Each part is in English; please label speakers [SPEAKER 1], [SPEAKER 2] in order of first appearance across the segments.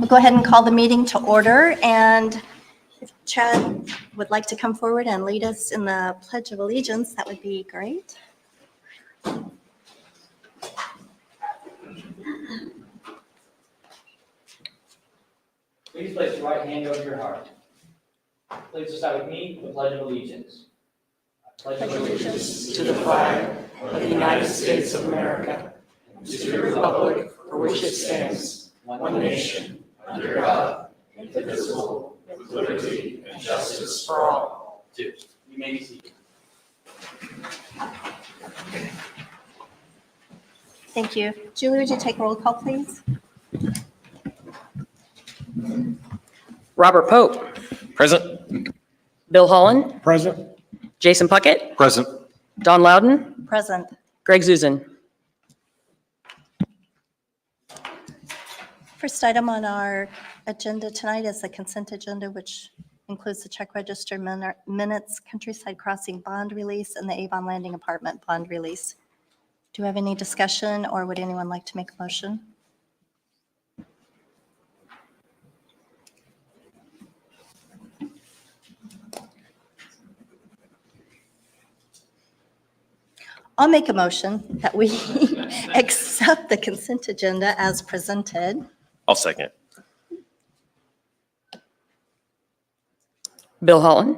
[SPEAKER 1] We'll go ahead and call the meeting to order, and if Chad would like to come forward and lead us in the Pledge of Allegiance, that would be great.
[SPEAKER 2] Please place your right hand over your heart. Please recite with me the Pledge of Allegiance. I pledge allegiance to the flag of the United States of America, and to the republic for which it stands, one nation, under God, indivisible, with liberty and justice for all. You may be seated.
[SPEAKER 1] Thank you. Julie, would you take a roll call, please?
[SPEAKER 3] Robert Pope.
[SPEAKER 4] Present.
[SPEAKER 3] Bill Holland.
[SPEAKER 4] Present.
[SPEAKER 3] Jason Puckett.
[SPEAKER 4] Present.
[SPEAKER 3] Don Loudon.
[SPEAKER 1] Present.
[SPEAKER 3] Greg Zuzan.
[SPEAKER 1] First item on our agenda tonight is the consent agenda, which includes the check register minutes, Countryside Crossing bond release, and the Avon Landing apartment bond release. Do we have any discussion, or would anyone like to make a motion? I'll make a motion that we accept the consent agenda as presented.
[SPEAKER 4] I'll second.
[SPEAKER 3] Bill Holland.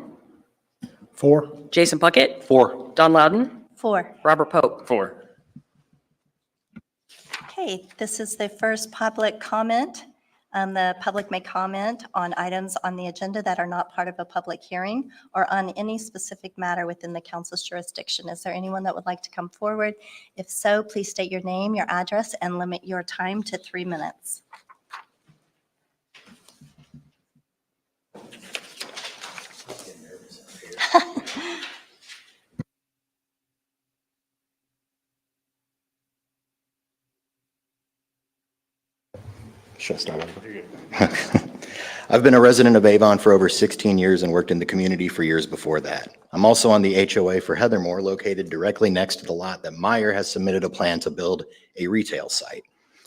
[SPEAKER 4] 4.
[SPEAKER 3] Jason Puckett.
[SPEAKER 4] 4.
[SPEAKER 3] Don Loudon.
[SPEAKER 1] 4.
[SPEAKER 3] Robert Pope.
[SPEAKER 4] 4.
[SPEAKER 1] Okay, this is the first public comment. The public may comment on items on the agenda that are not part of a public hearing or on any specific matter within the council's jurisdiction. Is there anyone that would like to come forward? If so, please state your name, your address, and limit your time to 3 minutes.
[SPEAKER 5] Should I start over? I've been a resident of Avon for over 16 years and worked in the community for years before that. I'm also on the HOA for Heathermore, located directly next to the lot that Meyer has submitted a plan to build a retail site.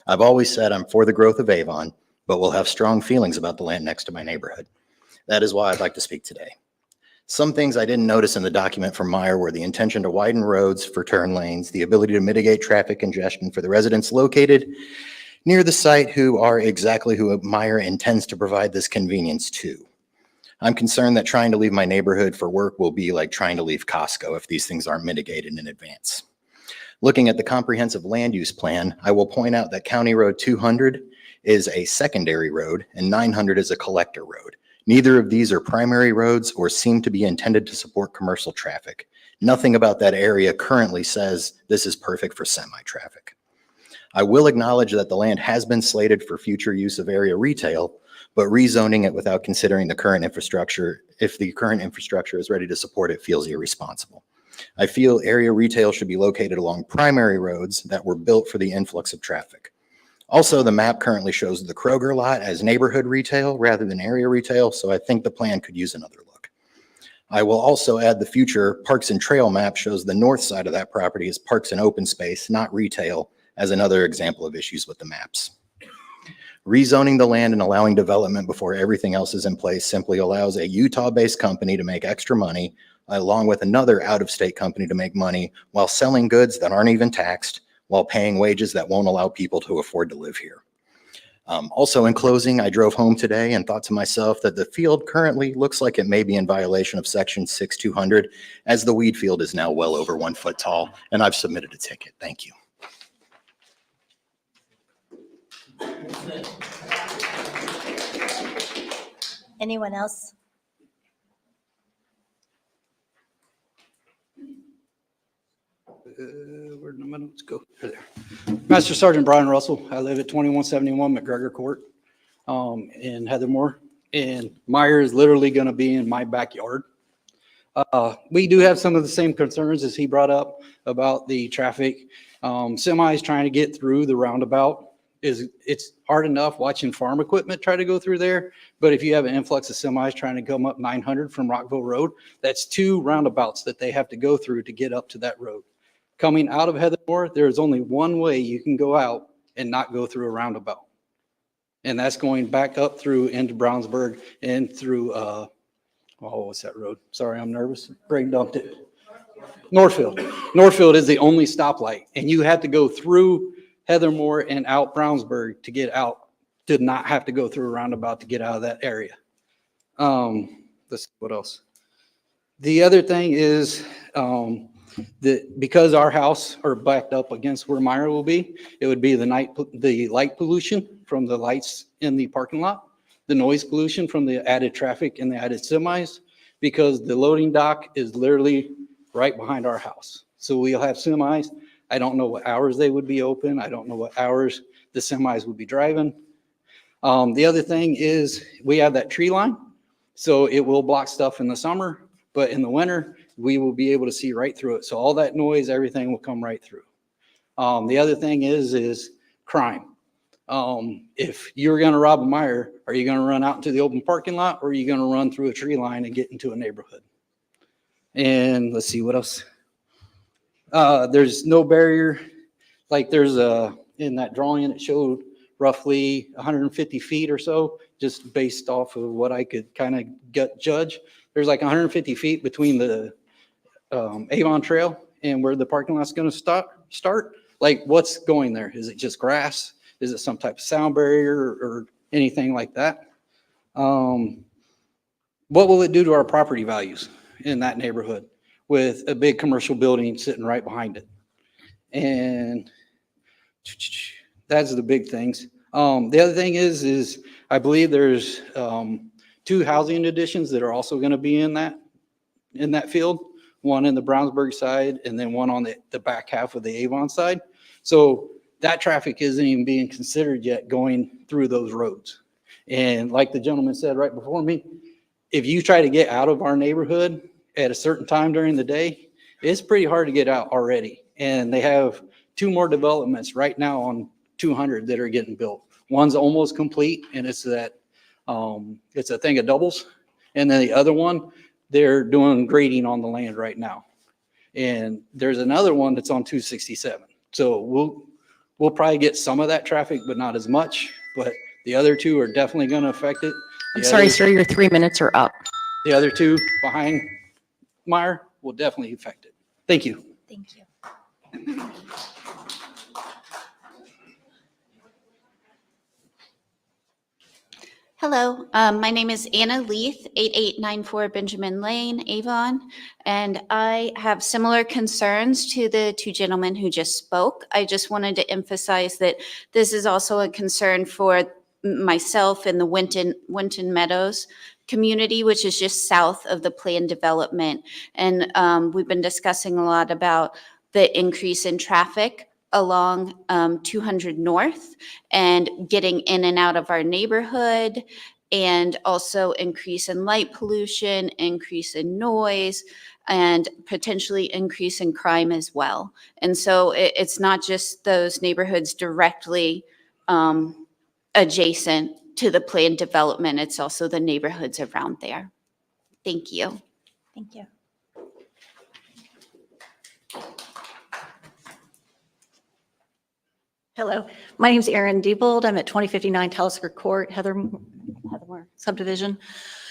[SPEAKER 5] I've always said I'm for the growth of Avon, but will have strong feelings about the land next to my neighborhood. That is why I'd like to speak today. Some things I didn't notice in the document from Meyer were the intention to widen roads for turn lanes, the ability to mitigate traffic congestion for the residents located near the site who are exactly who Meyer intends to provide this convenience to. I'm concerned that trying to leave my neighborhood for work will be like trying to leave Costco if these things aren't mitigated in advance. Looking at the comprehensive land use plan, I will point out that County Road 200 is a secondary road and 900 is a collector road. Neither of these are primary roads or seem to be intended to support commercial traffic. Nothing about that area currently says this is perfect for semi-traffic. I will acknowledge that the land has been slated for future use of area retail, but rezoning it without considering the current infrastructure, if the current infrastructure is ready to support it, feels irresponsible. I feel area retail should be located along primary roads that were built for the influx of traffic. Also, the map currently shows the Kroger lot as neighborhood retail rather than area retail, so I think the plan could use another look. I will also add the future Parks and Trail map shows the north side of that property as parks and open space, not retail, as another example of issues with the maps. Rezoning the land and allowing development before everything else is in place simply allows a Utah-based company to make extra money, along with another out-of-state company to make money while selling goods that aren't even taxed, while paying wages that won't allow people to afford to live here. Also, in closing, I drove home today and thought to myself that the field currently looks like it may be in violation of section 6200, as the weed field is now well over 1 foot tall, and I've submitted a ticket. Thank you.
[SPEAKER 1] Anyone else?
[SPEAKER 6] Where'd my notes go? There. Master Sergeant Brian Russell. I live at 2171 McGregor Court in Heathermore, and Meyer is literally going to be in my backyard. We do have some of the same concerns as he brought up about the traffic. Semis trying to get through the roundabout it's hard enough watching farm equipment try to go through there, but if you have an influx of semis trying to come up 900 from Rockville Road, that's 2 roundabouts that they have to go through to get up to that road. Coming out of Heathermore, there is only one way you can go out and not go through a roundabout. And that's going back up through into Brownsburg and through, what's that road? Sorry, I'm nervous. Brain dumped it. Northfield. Northfield is the only stoplight, and you have to go through Heathermore and out Brownsburg to get out, to not have to go through a roundabout to get out of that area. Let's see, what else? The other thing is that because our house are backed up against where Myra will be, it would be the light pollution from the lights in the parking lot, the noise pollution from the added traffic and the added semis, because the loading dock is literally right behind our house. So we'll have semis. I don't know what hours they would be open. I don't know what hours the semis would be driving. The other thing is we have that tree line, so it will block stuff in the summer, but in the winter, we will be able to see right through it. So all that noise, everything will come right through. The other thing is crime. If you're going to rob a Meijer, are you going to run out into the open parking lot, or are you going to run through a tree line and get into a neighborhood? And let's see what else. There's no barrier. Like there's in that drawing, it showed roughly 150 feet or so, just based off of what I could kind of gut judge. There's like 150 feet between the Avon Trail and where the parking lot's going to start. Like what's going there? Is it just grass? Is it some type of sound barrier or anything like that? What will it do to our property values in that neighborhood with a big commercial building sitting right behind it? And that's the big things. The other thing is I believe there's 2 housing additions that are also going to be in that field, one in the Brownsburg side and then one on the back half of the Avon side. So that traffic isn't even being considered yet going through those roads. And like the gentleman said right before me, if you try to get out of our neighborhood at a certain time during the day, it's pretty hard to get out already. And they have 2 more developments right now on 200 that are getting built. One's almost complete, and it's a thing of doubles. And then the other one, they're doing grading on the land right now. And there's another one that's on 267. So we'll probably get some of that traffic, but not as much. But the other 2 are definitely going to affect it.
[SPEAKER 3] I'm sorry, sir, your 3 minutes are up.
[SPEAKER 6] The other 2 behind Meyer will definitely affect it. Thank you.
[SPEAKER 1] Thank you.
[SPEAKER 7] Hello, my name is Anna Leith, 8894 Benjamin Lane, Avon, and I have similar concerns to the 2 gentlemen who just spoke. I just wanted to emphasize that this is also a concern for myself and the Winton Meadows community, which is just south of the planned development. And we've been discussing a lot about the increase in traffic along 200 North and getting in and out of our neighborhood, and also increase in light pollution, increase in noise, and potentially increase in crime as well. And so it's not just those neighborhoods directly adjacent to the planned development, it's also the neighborhoods around there. Thank you.
[SPEAKER 1] Thank you. Hello, my name is Erin Diebold. I'm at 2059 Talisker Court, Heathermore subdivision.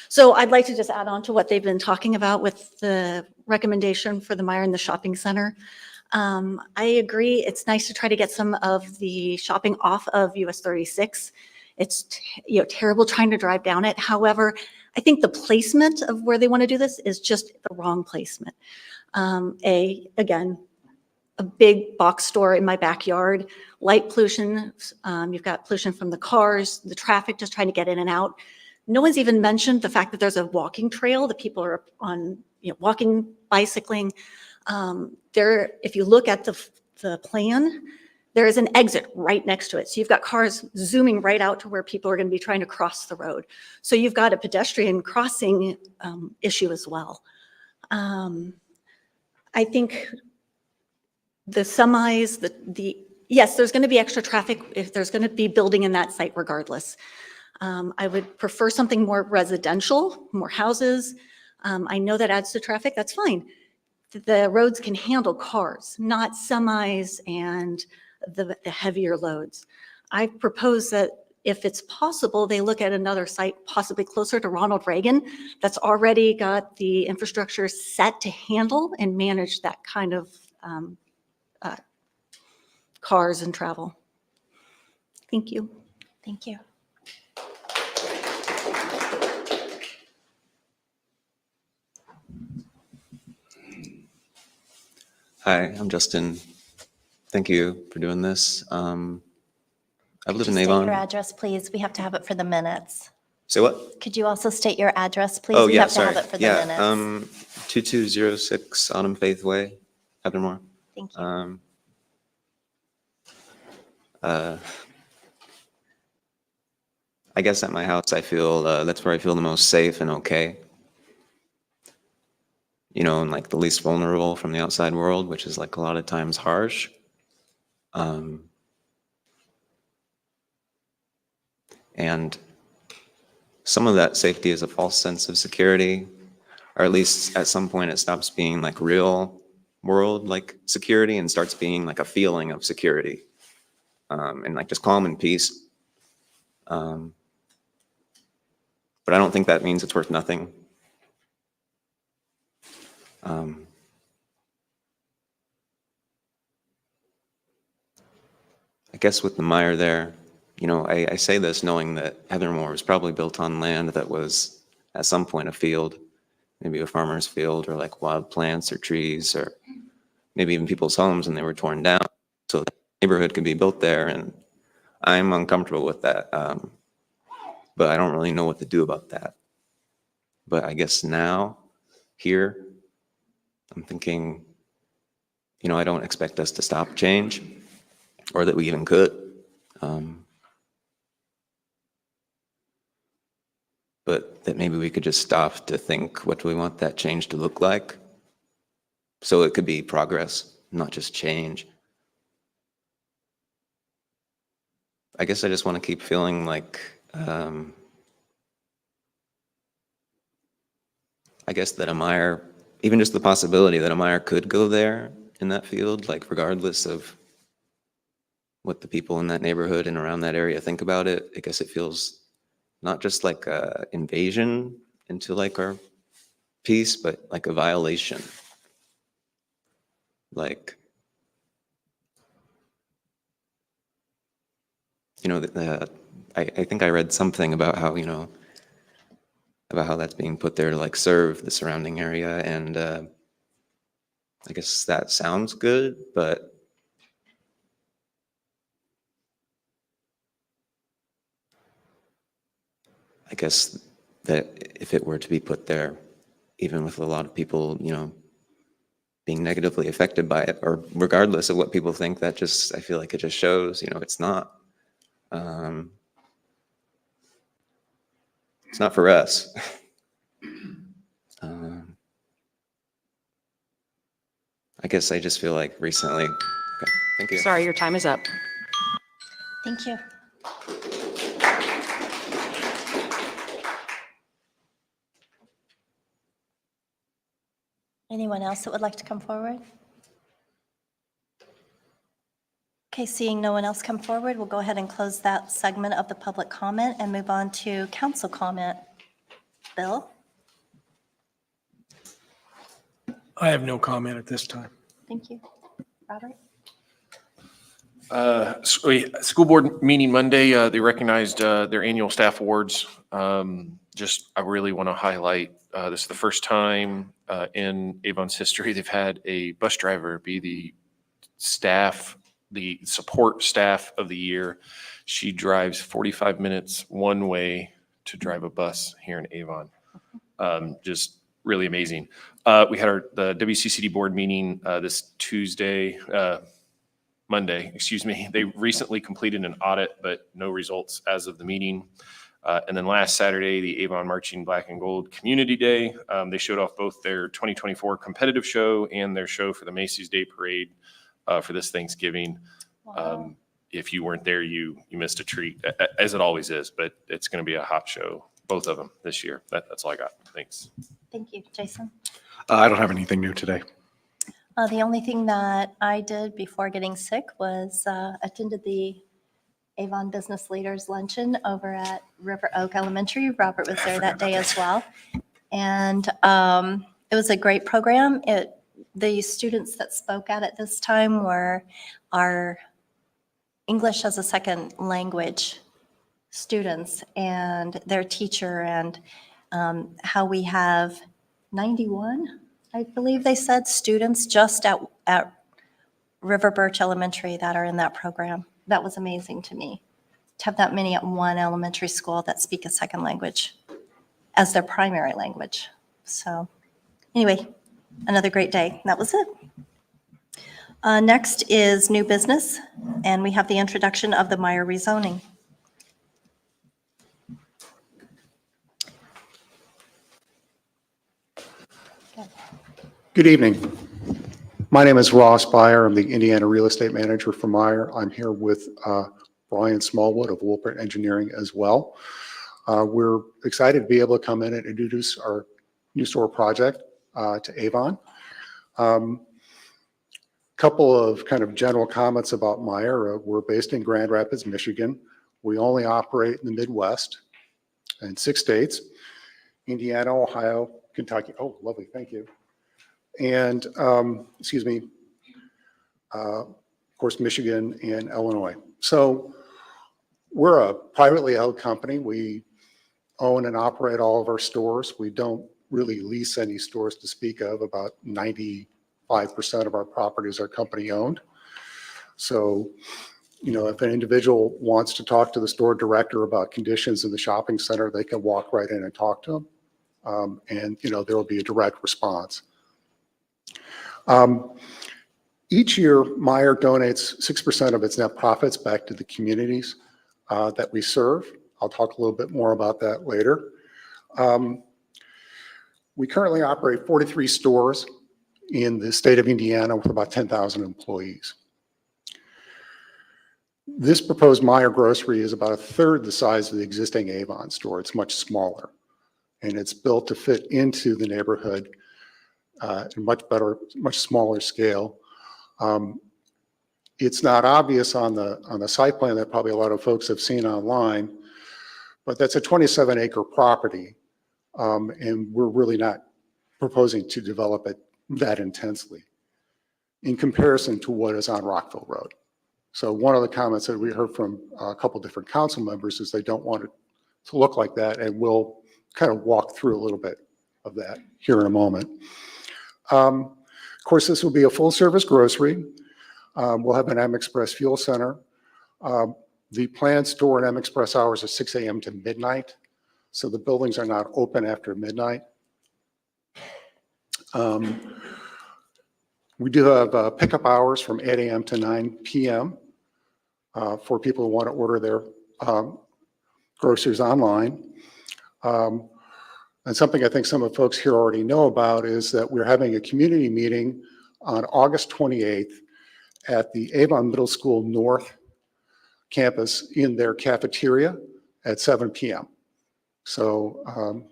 [SPEAKER 1] So I'd like to just add on to what they've been talking about with the recommendation for the Meyer and the shopping center. I agree. It's nice to try to get some of the shopping off of US 36. It's terrible trying to drive down it. However, I think the placement of where they want to do this is just the wrong placement. Again, a big box store in my backyard, light pollution. You've got pollution from the cars, the traffic, just trying to get in and out. No one's even mentioned the fact that there's a walking trail that people are on, walking, bicycling. If you look at the plan, there is an exit right next to it. So you've got cars zooming right out to where people are going to be trying to cross the road. So you've got a pedestrian crossing issue as well. I think the semis, yes, there's going to be extra traffic if there's going to be building in that site regardless. I would prefer something more residential, more houses. I know that adds to traffic, that's fine. The roads can handle cars, not semis and the heavier loads. I propose that
[SPEAKER 8] if it's possible, they look at another site possibly closer to Ronald Reagan that's already got the infrastructure set to handle and manage that kind of cars and travel. Thank you.
[SPEAKER 1] Thank you.
[SPEAKER 9] Hi, I'm Justin. Thank you for doing this. I live in
[SPEAKER 1] State your
[SPEAKER 9] Avon.
[SPEAKER 1] address, please. We have to have it for the minutes.
[SPEAKER 9] Say what?
[SPEAKER 1] Could you also state your address, please?
[SPEAKER 9] Oh,
[SPEAKER 1] We
[SPEAKER 9] yeah,
[SPEAKER 1] have to
[SPEAKER 9] sorry.
[SPEAKER 1] have it for the
[SPEAKER 9] Yeah,
[SPEAKER 1] minutes.
[SPEAKER 9] 2206 Autumn Faith Way, Heathermore.
[SPEAKER 1] Thank you.
[SPEAKER 9] I guess at my house, I feel, that's where I feel the most safe and okay. You know, and like the least vulnerable from the outside world, which is like a lot of times harsh. And some of that safety is a false sense of security, or at least at some point it stops being like real world like security and starts being like a feeling of security, and like just calm and peace. But I don't think that means it's worth nothing. I guess with the mire there, you know, I say this knowing that Heathermore was probably built on land that was at some point a field, maybe a farmer's field, or like wild plants or trees, or maybe even people's homes, and they were torn down. So the neighborhood could be built there, and I'm uncomfortable with that. But I don't really know what to do about that. But I guess now, here, I'm thinking, you know, I don't expect us to stop change, or that we even could. But that maybe we could just stop to think, what do we want that change to look like? So it could be progress, not just change. I guess I just want to keep feeling like, I guess that a mire, even just the possibility that a mire could go there in that field, like regardless of what the people in that neighborhood and around that area think about it, I guess it feels not just like a invasion into like our peace, but like a violation. Like, you know, I think I read something about how, you know, about how that's being put there to like serve the surrounding area. And I guess that sounds good, but I guess that if it were to be put there, even with a lot of people, you know, being negatively affected by it, or regardless of what people think, that just, I feel like it just shows, you know, it's not for us. I guess I just feel like recently, okay, thank you.
[SPEAKER 3] Sorry, your time is up.
[SPEAKER 1] Thank you. Anyone else that would like to come forward? Okay, seeing no one else come forward, we'll go ahead and close that segment of the public comment and move on to council comment. Bill?
[SPEAKER 4] I have no comment at this time.
[SPEAKER 1] Thank you. Robert?
[SPEAKER 10] School board meeting Monday, they recognized their annual staff awards. I really want to highlight, this is the first time in Avon's history they've had a bus driver be the support staff of the year. She drives 45 minutes one way to drive a bus here in Avon. Just really amazing. We had the WCCD board meeting this Monday, excuse me. They recently completed an audit, but no results as of the meeting. And then last Saturday, the Avon Marching Black and Gold Community Day, they showed off both their 2024 competitive show and their show for the Macy's Day Parade for this Thanksgiving.
[SPEAKER 1] Wow.
[SPEAKER 10] If you weren't there, you missed a treat, as it always is, but it's going to be a hot show, both of them this year. That's all I got. Thanks.
[SPEAKER 1] Thank you. Jason?
[SPEAKER 4] I don't have anything new today.
[SPEAKER 1] The only thing that I did before getting sick was attended the Avon Business Leaders Luncheon over at River Oak Elementary. Robert was there that day as well. And it was a great program. The students that spoke at it this time were our English as a second language students and their teacher, and how we have 91, I believe they said, students just at River Birch Elementary that are in that program. That was amazing to me, to have that many at one elementary school that speak a second language as their primary language. So anyway, another great day. That was it. Next is new business, and we have the introduction of the Meyer rezoning.
[SPEAKER 11] Good evening. My name is Ross Byer. I'm the Indiana Real Estate Manager for Meyer. I'm here with Brian Smallwood of Wolpert Engineering as well. We're excited to be able to come in and introduce our new store project to Avon. Couple of kind of general comments about Meyer. We're based in Grand Rapids, Michigan. We only operate in the Midwest in 6 states: Indiana, Ohio, Kentucky. Oh, lovely, thank you. And, of course, Michigan and Illinois. So we're a privately held company. We own and operate all of our stores. We don't really lease any stores to speak of. About 95% of our properties are company owned. So, if an individual wants to talk to the store director about conditions in the shopping center, they can walk right in and talk to them. And there will be a direct response. Each year, Meyer donates 6% of its net profits back to the communities that we serve. I'll talk a little bit more about that later. We currently operate 43 stores in the state of Indiana with about 10,000 employees. This proposed Meyer grocery is about 1/3 the size of the existing Avon store. It's much smaller, and it's built to fit into the neighborhood in much smaller scale. It's not obvious on the site plan that probably a lot of folks have seen online, but that's a 27-acre property, and we're really not proposing to develop it that intensely in comparison to what is on Rockville Road. So one of the comments that we heard from a couple different council members is they don't want it to look like that, and we'll kind of walk through a little bit of that here in a moment. Of course, this will be a full-service grocery. We'll have an M Express fuel center. The planned store and M Express hours are 6 a.m. to midnight, so the buildings are not open after midnight. We do have pickup hours from 8 a.m. to 9 p.m. For people who want to order their groceries online. And something I think some of the folks here already know about is that we're having a community meeting on August 28th at the Avon Middle School North campus in their cafeteria at 7 p.m. So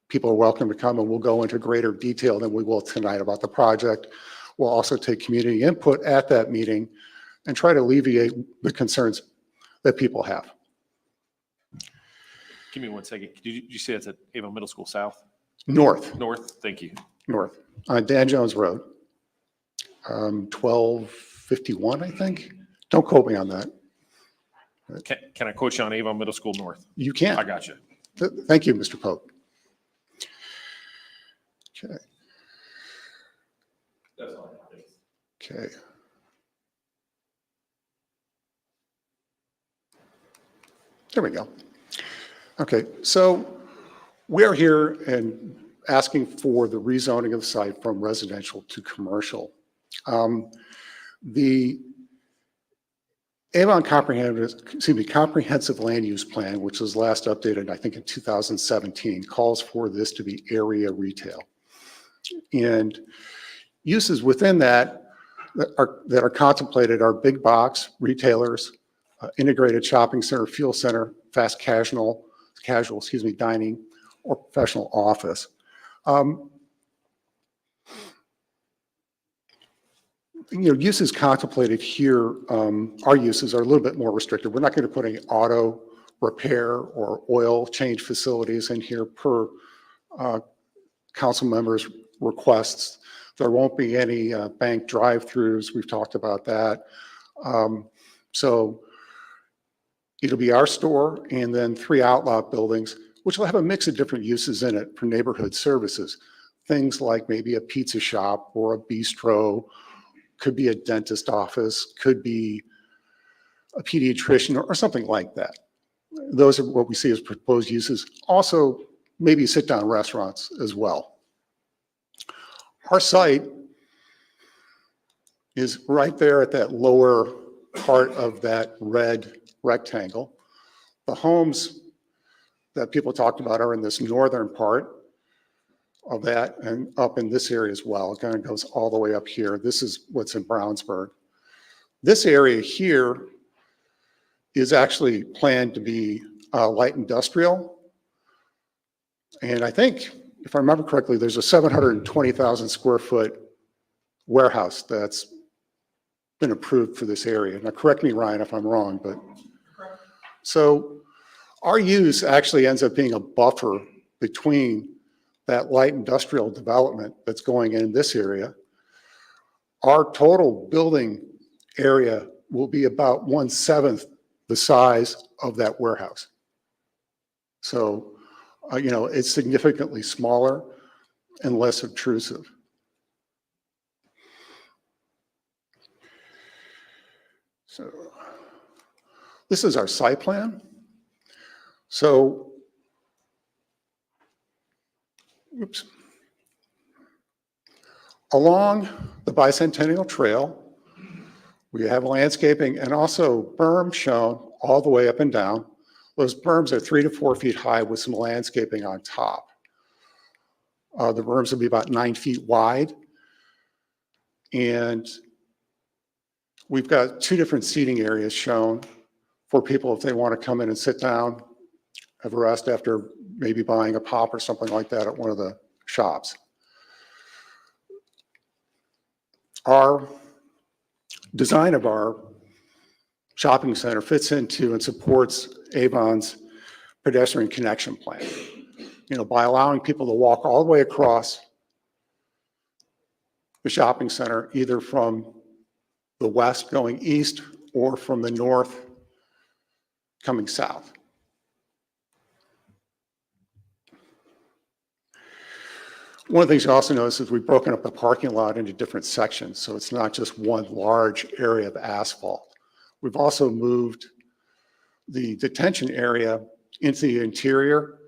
[SPEAKER 11] people are welcome to come, and we'll go into greater detail than we will tonight about the project. We'll also take community input at that meeting and try to alleviate the concerns that people have.
[SPEAKER 10] Give me one second. Did you say that's at Avon Middle School South?
[SPEAKER 11] North.
[SPEAKER 10] North, thank you.
[SPEAKER 11] North, on Dan Jones Road, 1251, I think. Don't quote me on that.
[SPEAKER 10] Can I quote you on Avon Middle School North?
[SPEAKER 11] You can.
[SPEAKER 10] I got you.
[SPEAKER 11] Thank you, Mr. Pope. Okay.
[SPEAKER 10] That's all I have.
[SPEAKER 11] Okay. There we go. Okay, so we're here and asking for the rezoning of the site from residential to commercial. The Avon Comprehensive Land Use Plan, which was last updated, I think, in 2017, calls for this to be area retail. And uses within that are contemplated are big box retailers, integrated shopping center, fuel center, fast casual, dining, or professional office. uses contemplated here, our uses are a little bit more restricted. We're not going to put any auto repair or oil change facilities in here per council members' requests. There won't be any bank drive-throughs. We've talked about that. So it'll be our store and then 3 outlot buildings, which will have a mix of different uses in it for neighborhood services. Things like maybe a pizza shop or a bistro, could be a dentist office, could be a pediatrician or something like that. Those are what we see as proposed uses. Also, maybe sit-down restaurants as well. Our site is right there at that lower part of that red rectangle. The homes that people talked about are in this northern part of that and up in this area as well. It kind of goes all the way up here. This is what's in Brownsburg. This area here is actually planned to be light industrial. And I think, if I remember correctly, there's a 720,000 square foot warehouse that's been approved for this area. Now, correct me, Ryan, if I'm wrong, but so our use actually ends up being a buffer between that light industrial development that's going in this area. Our total building area will be about 1/7 the size of that warehouse. So, it's significantly smaller and less obtrusive. So this is our site plan. So, oops. Along the Bicentennial Trail, we have landscaping and also berms shown all the way up and down. Those berms are 3 to 4 feet high with some landscaping on top. The berms will be about 9 feet wide. And we've got 2 different seating areas shown for people if they want to come in and sit down, have a rest after maybe buying a pop or something like that at one of the shops. Our design of our shopping center fits into and supports Avon's pedestrian connection plan. By allowing people to walk all the way across the shopping center, either from the west going east or from the north coming south. One of the things you also notice is we've broken up the parking lot into different sections, so it's not just one large area of asphalt. We've also moved the detention area into the interior,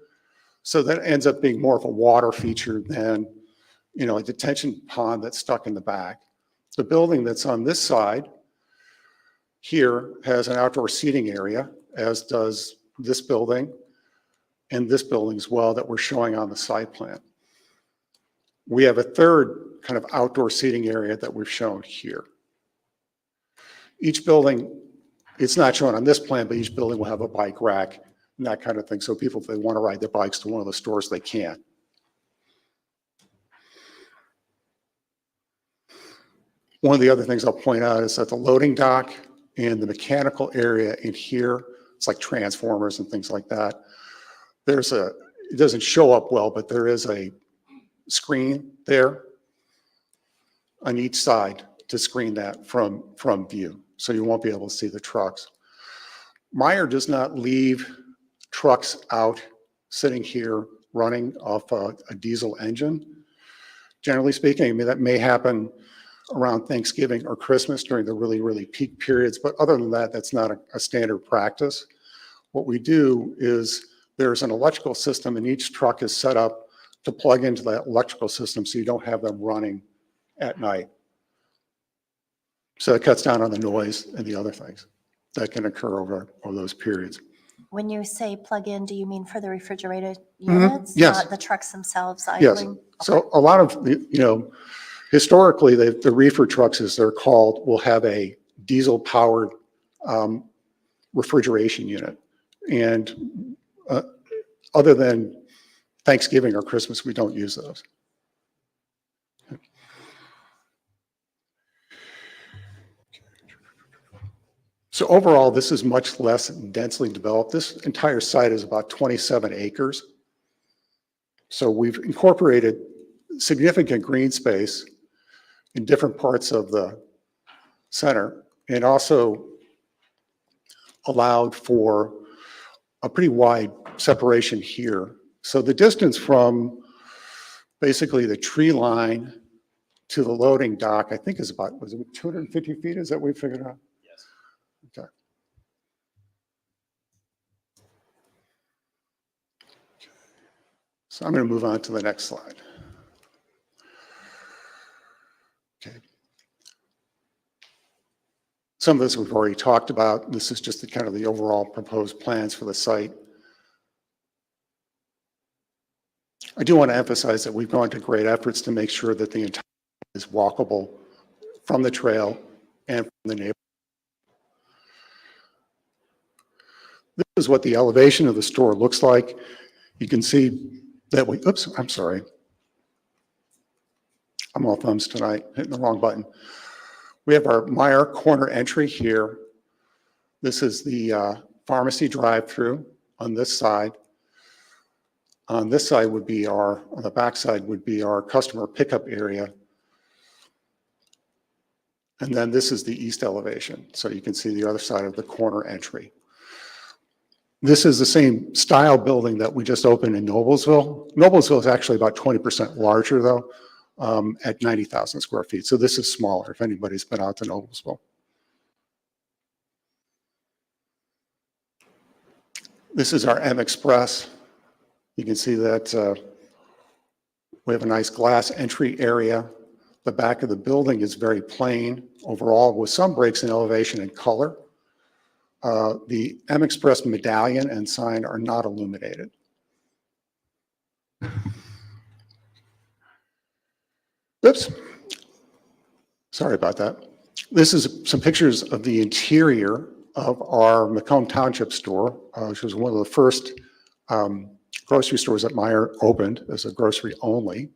[SPEAKER 11] so that ends up being more of a water feature than, a detention pond that's stuck in the back. The building that's on this side here has an outdoor seating area, as does this building and this building as well that we're showing on the site plan. We have a third kind of outdoor seating area that we've shown here. Each building, it's not shown on this plan, but each building will have a bike rack and that kind of thing. So people, if they want to ride their bikes to one of the stores, they can. One of the other things I'll point out is that the loading dock and the mechanical area in here, it's like transformers and things like that. It doesn't show up well, but there is a screen there on each side to screen that from view, so you won't be able to see the trucks. Meijer does not leave trucks out sitting here running off a diesel engine. Generally speaking, that may happen around Thanksgiving or Christmas during the really, really peak periods, but other than that, that's not a standard practice. What we do is there's an electrical system and each truck is set up to plug into that electrical system so you don't have them running at night. So it cuts down on the noise and the other things that can occur over those periods.
[SPEAKER 1] When you say plug in, do you mean for the refrigerated units?
[SPEAKER 11] Yes.
[SPEAKER 1] Not the trucks themselves
[SPEAKER 11] Yes.
[SPEAKER 1] idling?
[SPEAKER 11] So a lot of, historically, the reefer trucks, as they're called, will have a diesel-powered refrigeration unit. And other than Thanksgiving or Christmas, we don't use those. So overall, this is much less densely developed. This entire site is about 27 acres. So we've incorporated significant green space in different parts of the center and also allowed for a pretty wide separation here. So the distance from basically the tree line to the loading dock, I think is about, was it 250 feet? Is that what we figured out?
[SPEAKER 10] Yes.
[SPEAKER 11] Okay. So I'm going to move on to the next slide. Okay. Some of this we've already talked about. This is just the kind of the overall proposed plans for the site. I do want to emphasize that we've gone to great efforts to make sure that the entire is walkable from the trail and from the neighborhood. This is what the elevation of the store looks like. You can see that we, oops, I'm sorry. I'm all thumbs tonight, hitting the wrong button. We have our Meyer corner entry here. This is the pharmacy drive-through on this side. On this side would be our, on the back side would be our customer pickup area. And then this is the east elevation. So you can see the other side of the corner entry. This is the same style building that we just opened in Noblesville. Noblesville is actually about 20% larger though, at 90,000 square feet. So this is smaller if anybody's been out to Noblesville. This is our M Express. You can see that we have a nice glass entry area. The back of the building is very plain overall with some breaks in elevation and color. The M Express medallion and sign are not illuminated. Oops. Sorry about that. This is some pictures of the interior of our Macomb Township store, which was one of the first grocery stores that Meyer opened as a grocery only.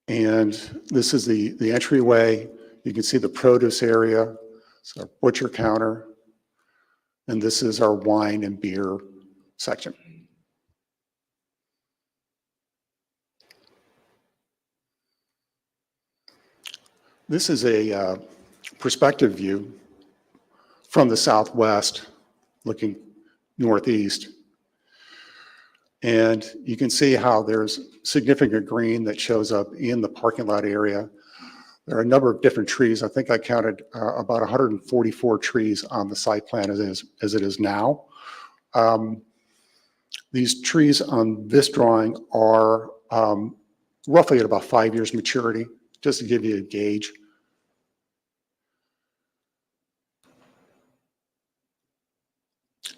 [SPEAKER 11] And this is the entryway. You can see the produce area. It's our butcher counter. And this is our wine and beer section. This is a perspective view from the southwest looking northeast. And you can see how there's significant green that shows up in the parking lot area. There are a number of different trees. I think I counted about 144 trees on the site plan as it is now. These trees on this drawing are roughly at about 5 years maturity, just to give you a gauge.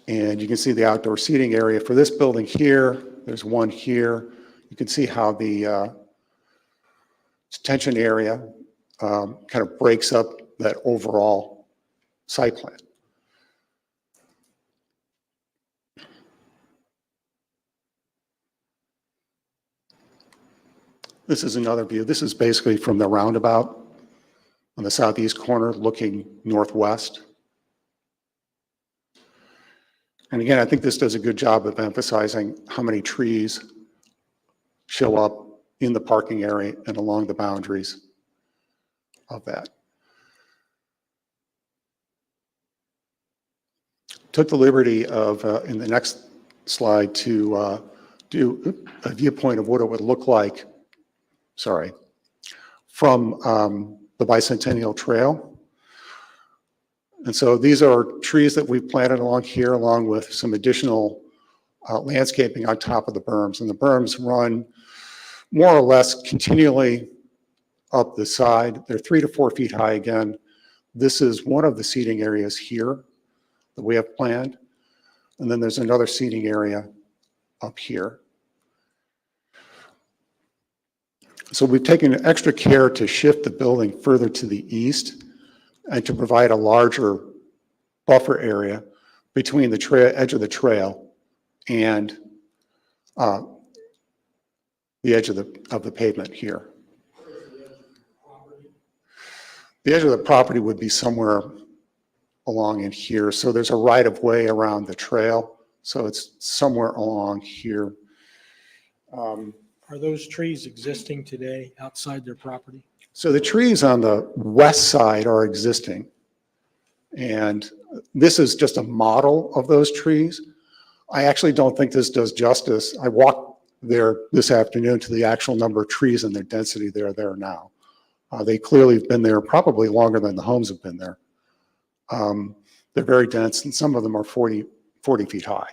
[SPEAKER 11] And you can see the outdoor seating area for this building here. There's one here. You can see how the detention area kind of breaks up that overall site plan. This is another view. This is basically from the roundabout on the southeast corner looking northwest. And again, I think this does a good job of emphasizing how many trees show up in the parking area and along the boundaries of that. Took the liberty of, in the next slide, to do a viewpoint of what it would look like, from the Bicentennial Trail. And so these are trees that we've planted along here, along with some additional landscaping on top of the berms. And the berms run more or less continually up the side. They're 3 to 4 feet high again. This is one of the seating areas here that we have planned. And then there's another seating area up here. So we've taken extra care to shift the building further to the east and to provide a larger buffer area between the edge of the trail and the edge of the pavement here. The edge of the property would be somewhere along in here. So there's a right of way around the trail. So it's somewhere along here.
[SPEAKER 4] Are those trees existing today outside their property?
[SPEAKER 11] So the trees on the west side are existing. And this is just a model of those trees. I actually don't think this does justice. I walked there this afternoon to the actual number of trees and their density that are there now. They clearly have been there probably longer than the homes have been there. They're very dense, and some of them are 40 feet high.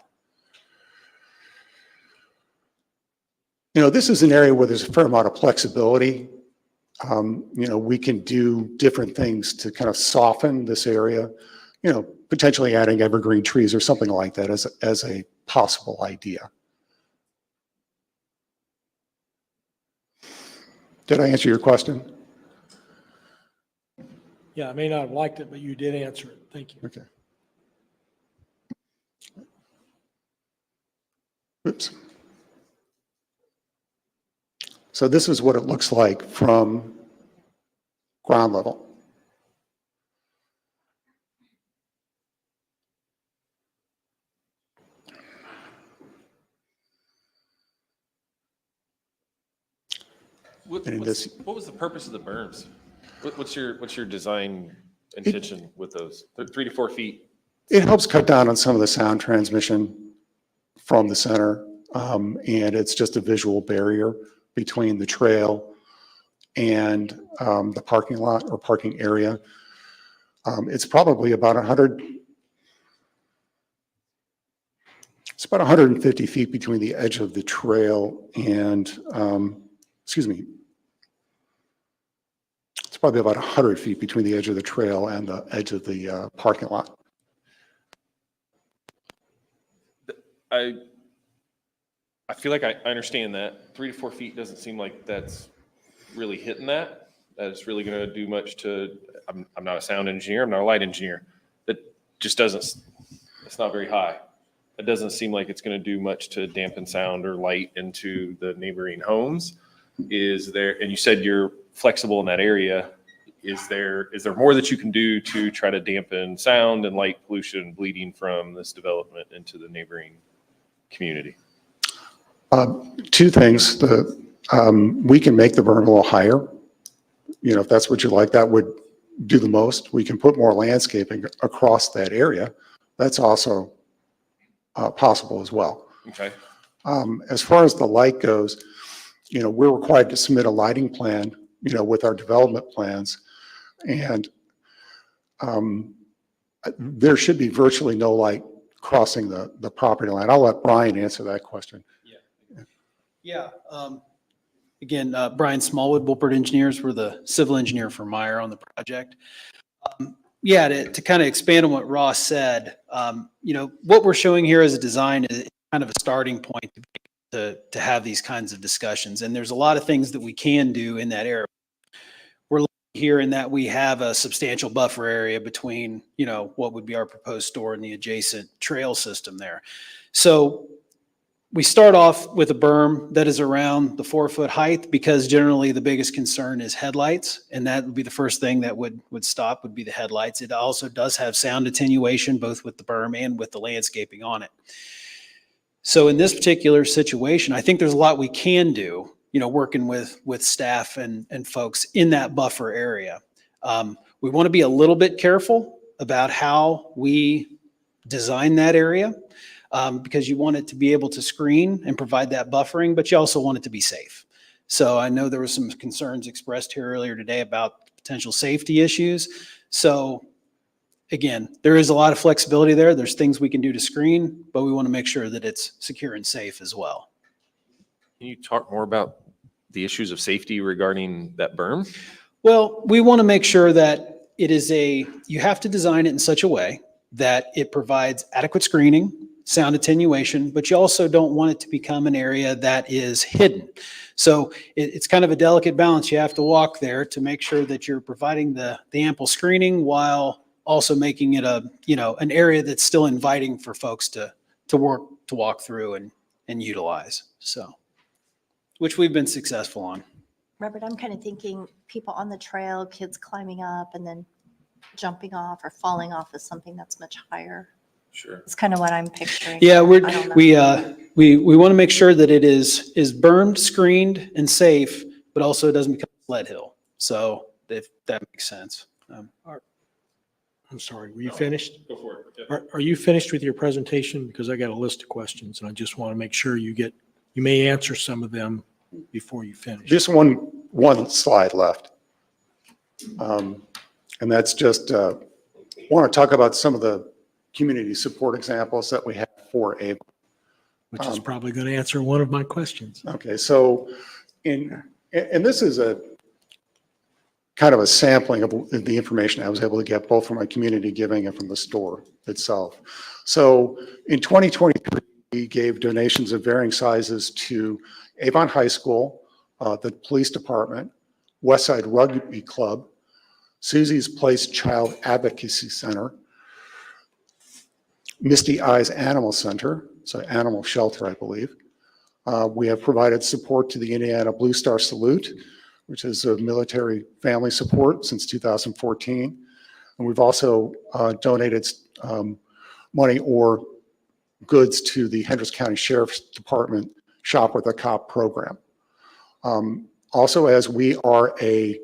[SPEAKER 11] You know, this is an area where there's a fair amount of flexibility. You know, we can do different things to kind of soften this area, you know, potentially adding evergreen trees or something like that as a possible idea. Did I answer your question?
[SPEAKER 4] Yeah, I may not have liked it, but you did answer it. Thank you.
[SPEAKER 11] Okay. Oops. So this is what it looks like from ground level.
[SPEAKER 10] What
[SPEAKER 11] And this-
[SPEAKER 10] was the purpose of the berms? What's your design intention with those? They're 3 to 4 feet.
[SPEAKER 11] It helps cut down on some of the sound transmission from the center. And it's just a visual barrier between the trail and the parking lot or parking area. It's probably about 150 feet between the edge of the trail and, excuse me, it's probably about 100 feet between the edge of the trail and the edge of the parking lot.
[SPEAKER 10] I feel like I understand that. 3 to 4 feet doesn't seem like that's really hitting that. That's really going to do much to, I'm not a sound engineer, I'm not a light engineer. That just doesn't, it's not very high. It doesn't seem like it's going to do much to dampen sound or light into the neighboring homes. Is there, and you said you're flexible in that area. Is there more that you can do to try to dampen sound and light pollution bleeding from this development into the neighboring community?
[SPEAKER 11] Two things. We can make the berm a little higher. You know, if that's what you like, that would do the most. We can put more landscaping across that area. That's also possible as well.
[SPEAKER 10] Okay.
[SPEAKER 11] As far as the light goes, you know, we're required to submit a lighting plan, you know, with our development plans. And there should be virtually no light crossing the property line. I'll let Brian answer that question.
[SPEAKER 6] Yeah. Again, Brian Smallwood, Wolpert Engineers. We're the civil engineer for Meyer on the project. Yeah, to kind of expand on what Ross said, you know, what we're showing here as a design is kind of a starting point to have these kinds of discussions. And there's a lot of things that we can do in that area. We're lucky here in that we have a substantial buffer area between, you know, what would be our proposed store and the adjacent trail system there. So we start off with a berm that is around the 4-foot height because generally the biggest concern is headlights. And that would be the first thing that would stop would be the headlights. It also does have sound attenuation, both with the berm and with the landscaping on it. So in this particular situation, I think there's a lot we can do, you know, working with staff and folks in that buffer area. We want to be a little bit careful about how we design that area. Because you want it to be able to screen and provide that buffering, but you also want it to be safe. So I know there were some concerns expressed here earlier today about potential safety issues. So again, there is a lot of flexibility there. There's things we can do to screen, but we want to make sure that it's secure and safe as well.
[SPEAKER 10] Can you talk more about the issues of safety regarding that berm?
[SPEAKER 6] Well, we want to make sure that it is you have to design it in such a way that it provides adequate screening, sound attenuation, but you also don't want it to become an area that is hidden. So it's kind of a delicate balance. You have to walk there to make sure that you're providing the ample screening while also making it an area that's still inviting for folks to walk through and utilize. So, which we've been successful on.
[SPEAKER 1] Robert, I'm kind of thinking people on the trail, kids climbing up and then jumping off or falling off is something that's much higher.
[SPEAKER 10] Sure.
[SPEAKER 1] It's kind of what I'm picturing.
[SPEAKER 6] Yeah,
[SPEAKER 1] I don't know.
[SPEAKER 6] we want to make sure that it is bermed, screened, and safe, but also it doesn't become a sled hill. So if that makes sense.
[SPEAKER 4] I'm sorry, were you finished?
[SPEAKER 10] Go for it.
[SPEAKER 4] Are you finished with your presentation? Because I got a list of questions and I just want to make sure you may answer some of them before you finish.
[SPEAKER 11] Just one slide left. And that's just, want to talk about some of the community support examples that we have for Avon.
[SPEAKER 4] Which is probably going to answer one of my questions.
[SPEAKER 11] Okay, so and this is a kind of a sampling of the information I was able to get both from my community giving and from the store itself. So in 2023, we gave donations of varying sizes to Avon High School, the police department, Westside Rugby Club, Susie's Place Child Advocacy Center, Misty Eyes Animal Center, so animal shelter, I believe. We have provided support to the Indiana Blue Star Salute, which is a military family support since 2014. And we've also donated money or goods to the Hendricks County Sheriff's Department Shop with a Cop program. Also, as we are a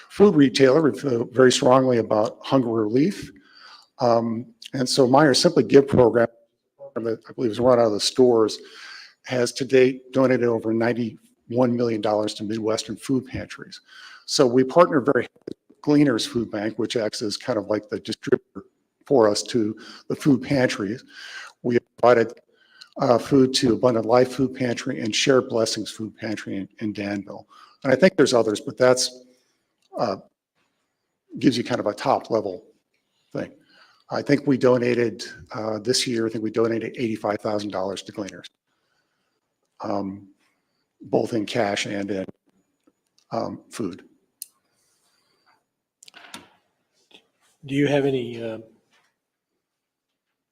[SPEAKER 11] food retailer, we feel very strongly about hunger relief. And so Myers Simply Give program that I believe is run out of the stores has to date donated over $91 million to Midwestern food pantries. So we partner very with Gleaners Food Bank, which acts as kind of like the distributor for us to the food pantries. We have provided food to Abundant Life Food Pantry and Shared Blessings Food Pantry in Danville. And I think there's others, but that's gives you kind of a top level thing. I think we donated this year, I think we donated $85,000 to Gleaners, both in cash and in food.
[SPEAKER 4] Do you have any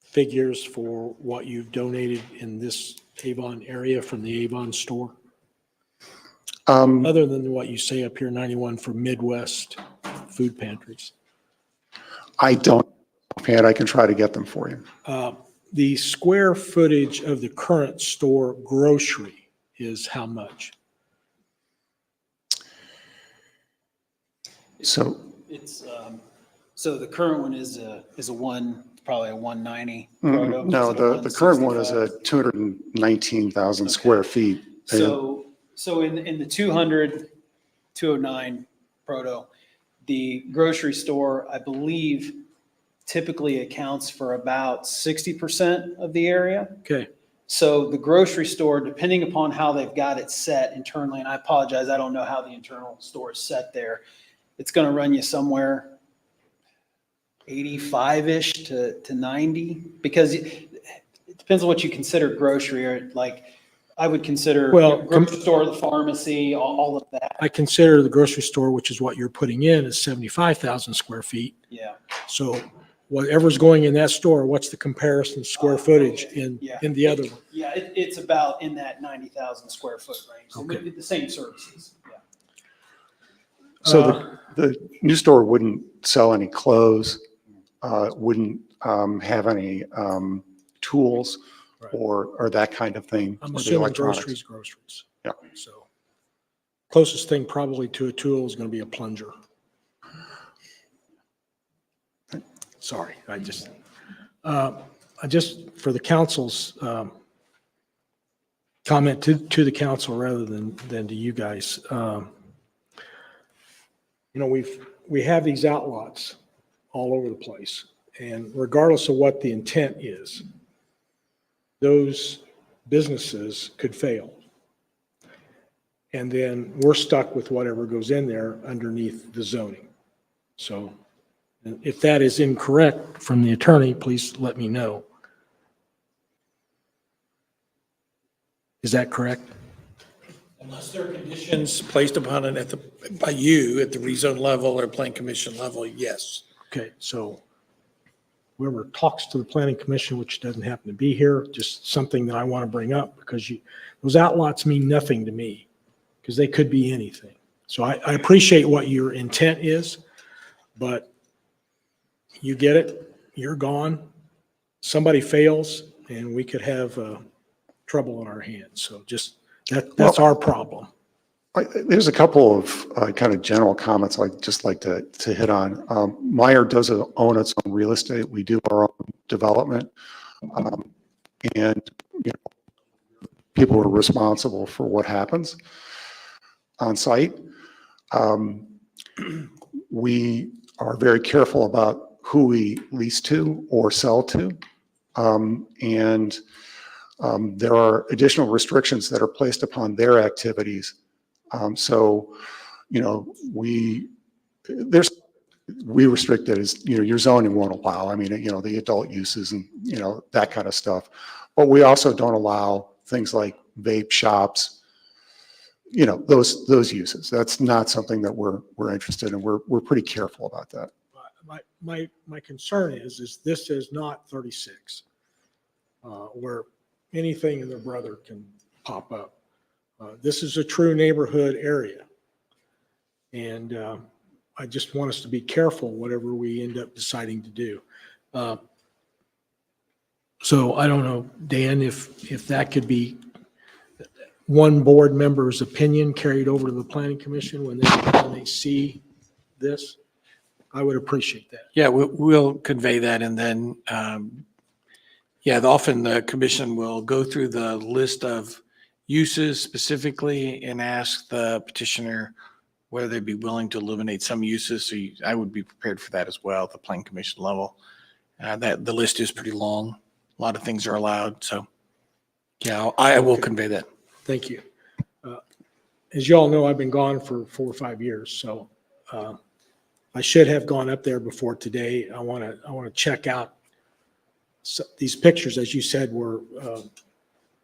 [SPEAKER 4] figures for what you've donated in this Avon area from the Avon store? Other than what you say up here, 91 for Midwest food pantries.
[SPEAKER 11] I don't, and I can try to get them for you.
[SPEAKER 4] The square footage of the current store grocery is how much?
[SPEAKER 11] So
[SPEAKER 6] It's, so the current one is probably a 190.
[SPEAKER 11] no, the current one is a 219,000 square feet.
[SPEAKER 6] So in the 200, 209 proto, the grocery store, I believe, typically accounts for about 60% of the area.
[SPEAKER 4] Okay.
[SPEAKER 6] So the grocery store, depending upon how they've got it set internally, and I apologize, I don't know how the internal store is set there, it's going to run you somewhere 85-ish to 90, because it depends on what you consider grocery, or like I would consider grocery store, the pharmacy, all of that.
[SPEAKER 4] I consider the grocery store, which is what you're putting in, is 75,000 square feet.
[SPEAKER 6] Yeah.
[SPEAKER 4] So whatever's going in that store, what's the comparison square footage in the other one?
[SPEAKER 6] Yeah, it's about in that 90,000 square foot range. So
[SPEAKER 4] Okay.
[SPEAKER 6] the same services. Yeah.
[SPEAKER 11] So the new store wouldn't sell any clothes, wouldn't have any tools or that kind of thing.
[SPEAKER 4] I'm
[SPEAKER 11] or the
[SPEAKER 4] assuming
[SPEAKER 11] electronics.
[SPEAKER 4] groceries.
[SPEAKER 11] Yeah.
[SPEAKER 4] So closest thing probably to a tool is going to be a plunger. Sorry, I just for the council's comment to the council rather than to you guys. We have these outlots all over the place, and regardless of what the intent is, those businesses could fail. And then we're stuck with whatever goes in there underneath the zoning. So if that is incorrect from the attorney, please let me know. Is that correct?
[SPEAKER 12] Unless there are conditions placed upon it by you at the rezone level or plan commission level, yes.
[SPEAKER 4] Okay, so whoever talks to the planning commission, which doesn't happen to be here, just something that I want to bring up, because those outlots mean nothing to me, because they could be anything. So I appreciate what your intent is, but you get it, you're gone. Somebody fails and we could have trouble on our hands. So just, that's our problem.
[SPEAKER 11] There's a couple of kind of general comments I'd just like to hit on. Meyer does own its own real estate. We do our own development. And you know, people are responsible for what happens on site. We are very careful about who we lease to or sell to. There are additional restrictions that are placed upon their activities. So, you know, we restrict it as, you know, your zoning won't allow. I mean, you know, the adult uses and, you know, that kind of stuff. But we also don't allow things like vape shops, you know, those uses. That's not something that we're interested in. We're pretty careful about that.
[SPEAKER 4] My concern is this is not 36, where anything and their brother can pop up. This is a true neighborhood area. And I just want us to be careful whatever we end up deciding to do. So I don't know, Dan, if that could be one board member's opinion carried over to the planning commission when they see this, I would appreciate that.
[SPEAKER 12] Yeah, we'll convey that, and then, yeah, often the commission will go through the list of uses specifically and ask the petitioner whether they'd be willing to eliminate some uses. So I would be prepared for that as well at the planning commission level. That the list is pretty long. A lot of things are allowed. So yeah, I will convey that.
[SPEAKER 4] Thank you. As you all know, I've been gone for 4 or 5 years, so I should have gone up there before today. I want to check out these pictures, as you said, were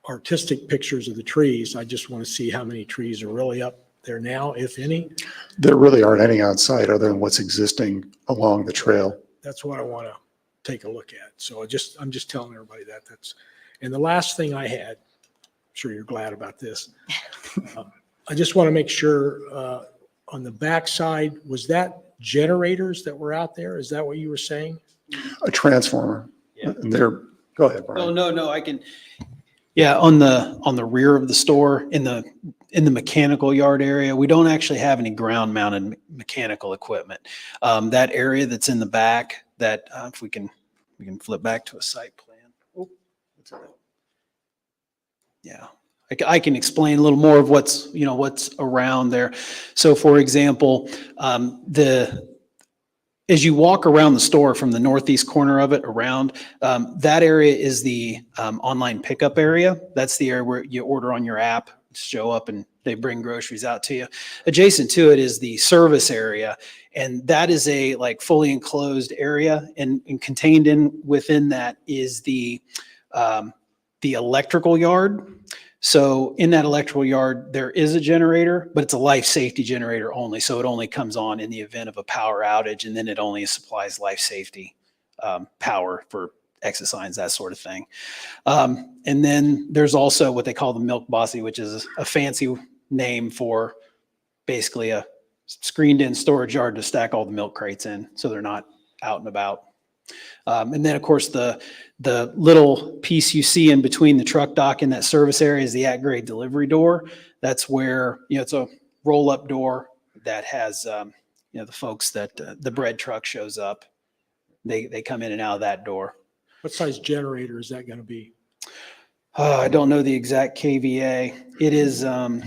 [SPEAKER 4] artistic pictures of the trees. I just want to see how many trees are really up there now, if any.
[SPEAKER 11] There really aren't any on site other than what's existing along the trail.
[SPEAKER 4] That's what I want to take a look at. So I'm just telling everybody that. And the last thing I had, I'm sure you're glad about this. I just want to make sure on the backside, was that generators that were out there? Is that what you were saying?
[SPEAKER 11] A transformer.
[SPEAKER 6] Yeah.
[SPEAKER 11] And go ahead, Brian.
[SPEAKER 6] No, I can. Yeah, on the rear of the store, in the mechanical yard area, we don't actually have any ground mounted mechanical equipment. That area that's in the back, that if we can flip back to a site plan. Oh, what's that? Yeah, I can explain a little more of what's around there. So for example, as you walk around the store from the northeast corner of it around, that area is the online pickup area. That's the area where you order on your app, show up, and they bring groceries out to you. Adjacent to it is the service area, and that is a fully enclosed area, and contained within that is the electrical yard. So in that electrical yard, there is a generator, but it's a life safety generator only. So it only comes on in the event of a power outage, and then it only supplies life safety power for exit signs, that sort of thing. And then there's also what they call the milk bossy, which is a fancy name for basically a screened in storage yard to stack all the milk crates in, so they're not out and about. And then of course the little piece you see in between the truck dock and that service area is the at-grade delivery door. That's where, it's a roll-up door that has, the folks that the bread truck shows up. They come in and out of that door.
[SPEAKER 4] What size generator is that going to be?
[SPEAKER 6] I don't know the exact KVA. It is.
[SPEAKER 4] The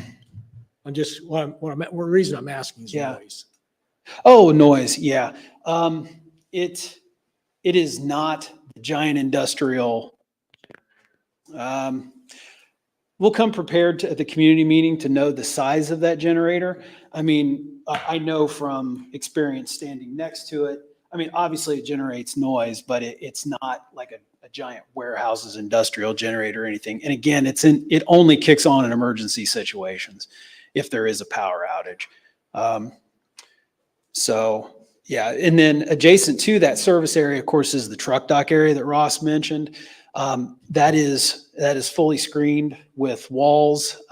[SPEAKER 4] reason I'm asking is noise.
[SPEAKER 6] Oh, noise. Yeah. It is not the giant industrial. We'll come prepared at the community meeting to know the size of that generator. I mean, I know from experience standing next to it. I mean, obviously it generates noise, but it's not like a giant warehouse's industrial generator or anything. And again, it only kicks on in emergency situations if there is a power outage. So yeah, and then adjacent to that service area, of course, is the truck dock area that Ross mentioned. That is fully screened with walls.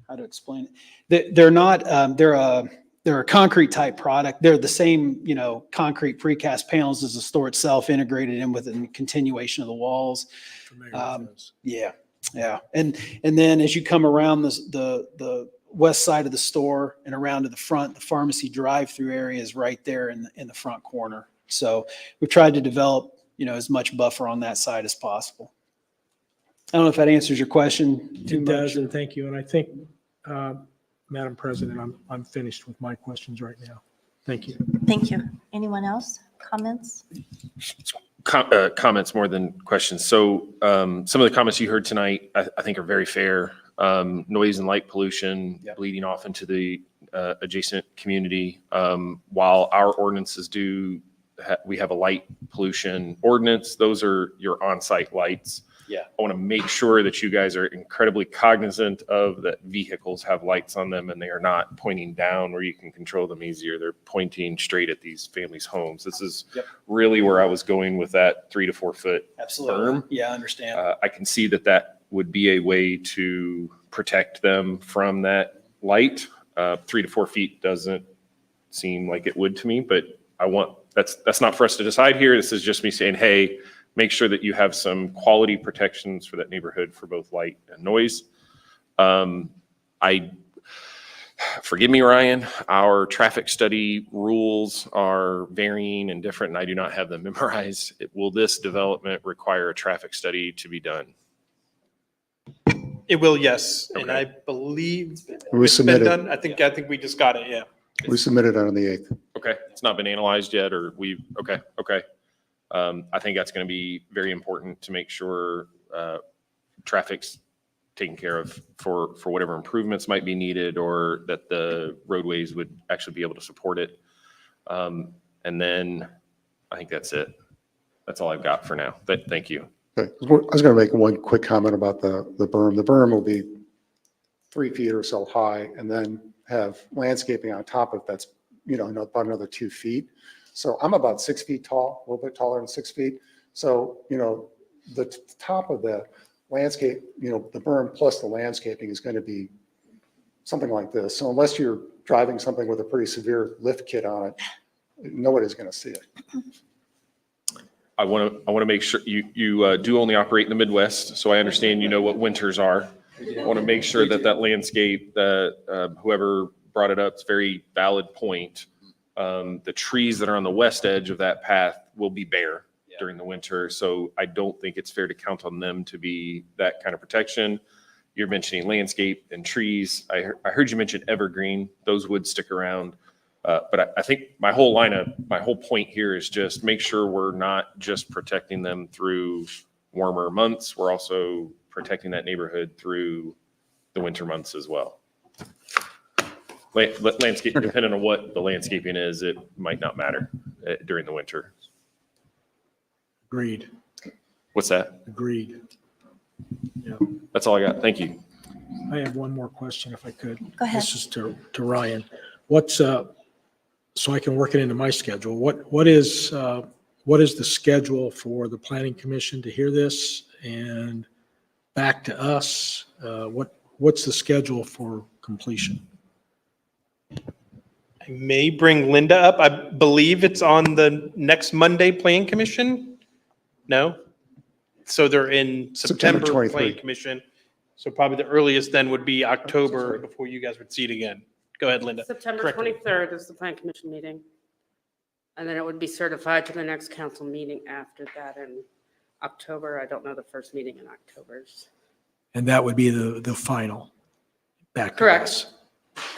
[SPEAKER 6] how to explain it. They're not, they're a concrete type product. They're the same, concrete precast panels as the store itself, integrated in with a continuation of the walls.
[SPEAKER 4] Familiar with those.
[SPEAKER 6] Yeah, yeah. And then as you come around the west side of the store and around to the front, the pharmacy drive-through area is right there in the front corner. So we've tried to develop, as much buffer on that side as possible. I don't know if that answers your question too
[SPEAKER 4] It
[SPEAKER 6] much.
[SPEAKER 4] does, and thank you. And I think, Madam President, I'm finished with my questions right now. Thank you.
[SPEAKER 1] Thank you. Anyone else? Comments?
[SPEAKER 10] Comments more than questions. So some of the comments you heard tonight, I think are very fair. Noise and light pollution bleeding off into the adjacent community. While our ordinances we have a light pollution ordinance. Those are your on-site lights.
[SPEAKER 6] Yeah.
[SPEAKER 10] I want to make sure that you guys are incredibly cognizant of that vehicles have lights on them and they are not pointing down where you can control them easier. They're pointing straight at these families' homes. This is really where I was going with that 3 to 4 foot
[SPEAKER 6] Absolutely.
[SPEAKER 10] berm.
[SPEAKER 6] Yeah, I understand.
[SPEAKER 10] I can see that would be a way to protect them from that light. 3 to 4 feet doesn't seem like it would to me, but that's not for us to decide here. This is just me saying, hey, make sure that you have some quality protections for that neighborhood for both light and noise. Forgive me, Ryan, our traffic study rules are varying and different, and I do not have them memorized. Will this development require a traffic study to be done?
[SPEAKER 13] It will, yes.
[SPEAKER 10] Okay.
[SPEAKER 13] And I believe
[SPEAKER 11] We
[SPEAKER 13] it's been
[SPEAKER 11] submitted.
[SPEAKER 13] done. I think we just got it, yeah.
[SPEAKER 11] We submitted on the 8th.
[SPEAKER 10] Okay, it's not been analyzed yet, or okay. I think that's going to be very important to make sure traffic's taken care of for whatever improvements might be needed, or that the roadways would actually be able to support it. And then I think that's it. That's all I've got for now. But thank you.
[SPEAKER 11] Okay. I was going to make one quick comment about the berm. The berm will be 3 feet or so high, and then have landscaping on top of that's, about another 2 feet. So I'm about 6 feet tall, a little bit taller than 6 feet. So, the top of the landscape, the berm plus the landscaping is going to be something like this. So unless you're driving something with a pretty severe lift kit on it, nobody's going to see it.
[SPEAKER 10] I want to make sure you do only operate in the Midwest, so I understand what winters are. I want to make sure that landscape, that whoever brought it up, it's a very valid point. The trees that are on the west edge of that path will be bare during the winter. So I don't think it's fair to count on them to be that kind of protection. You're mentioning landscape and trees. I heard you mention evergreen. Those would stick around. But I think my whole point here is just make sure we're not just protecting them through warmer months. We're also protecting that neighborhood through the winter months as well. Landscape, depending on what the landscaping is, it might not matter during the winter.
[SPEAKER 4] Agreed.
[SPEAKER 10] What's that?
[SPEAKER 4] Agreed. Yeah.
[SPEAKER 10] That's all I got. Thank you.
[SPEAKER 4] I have one more question if I could.
[SPEAKER 1] Go ahead.
[SPEAKER 4] This is to Ryan. So I can work it into my schedule. What is the schedule for the planning commission to hear this and back to us? What's the schedule for completion?
[SPEAKER 13] I may bring Linda up. I believe it's on the next Monday Plan Commission. No? So they're in
[SPEAKER 11] September
[SPEAKER 13] September
[SPEAKER 11] 23.
[SPEAKER 13] Plan Commission. So probably the earliest then would be October before you guys would see it again. Go ahead, Linda.
[SPEAKER 14] September
[SPEAKER 13] Correct me.
[SPEAKER 14] 23rd is the plan commission meeting. And then it would be certified to the next council meeting after that in October. I don't know the first meeting in October's.
[SPEAKER 4] And that would be the final back to
[SPEAKER 14] Correct.
[SPEAKER 4] us.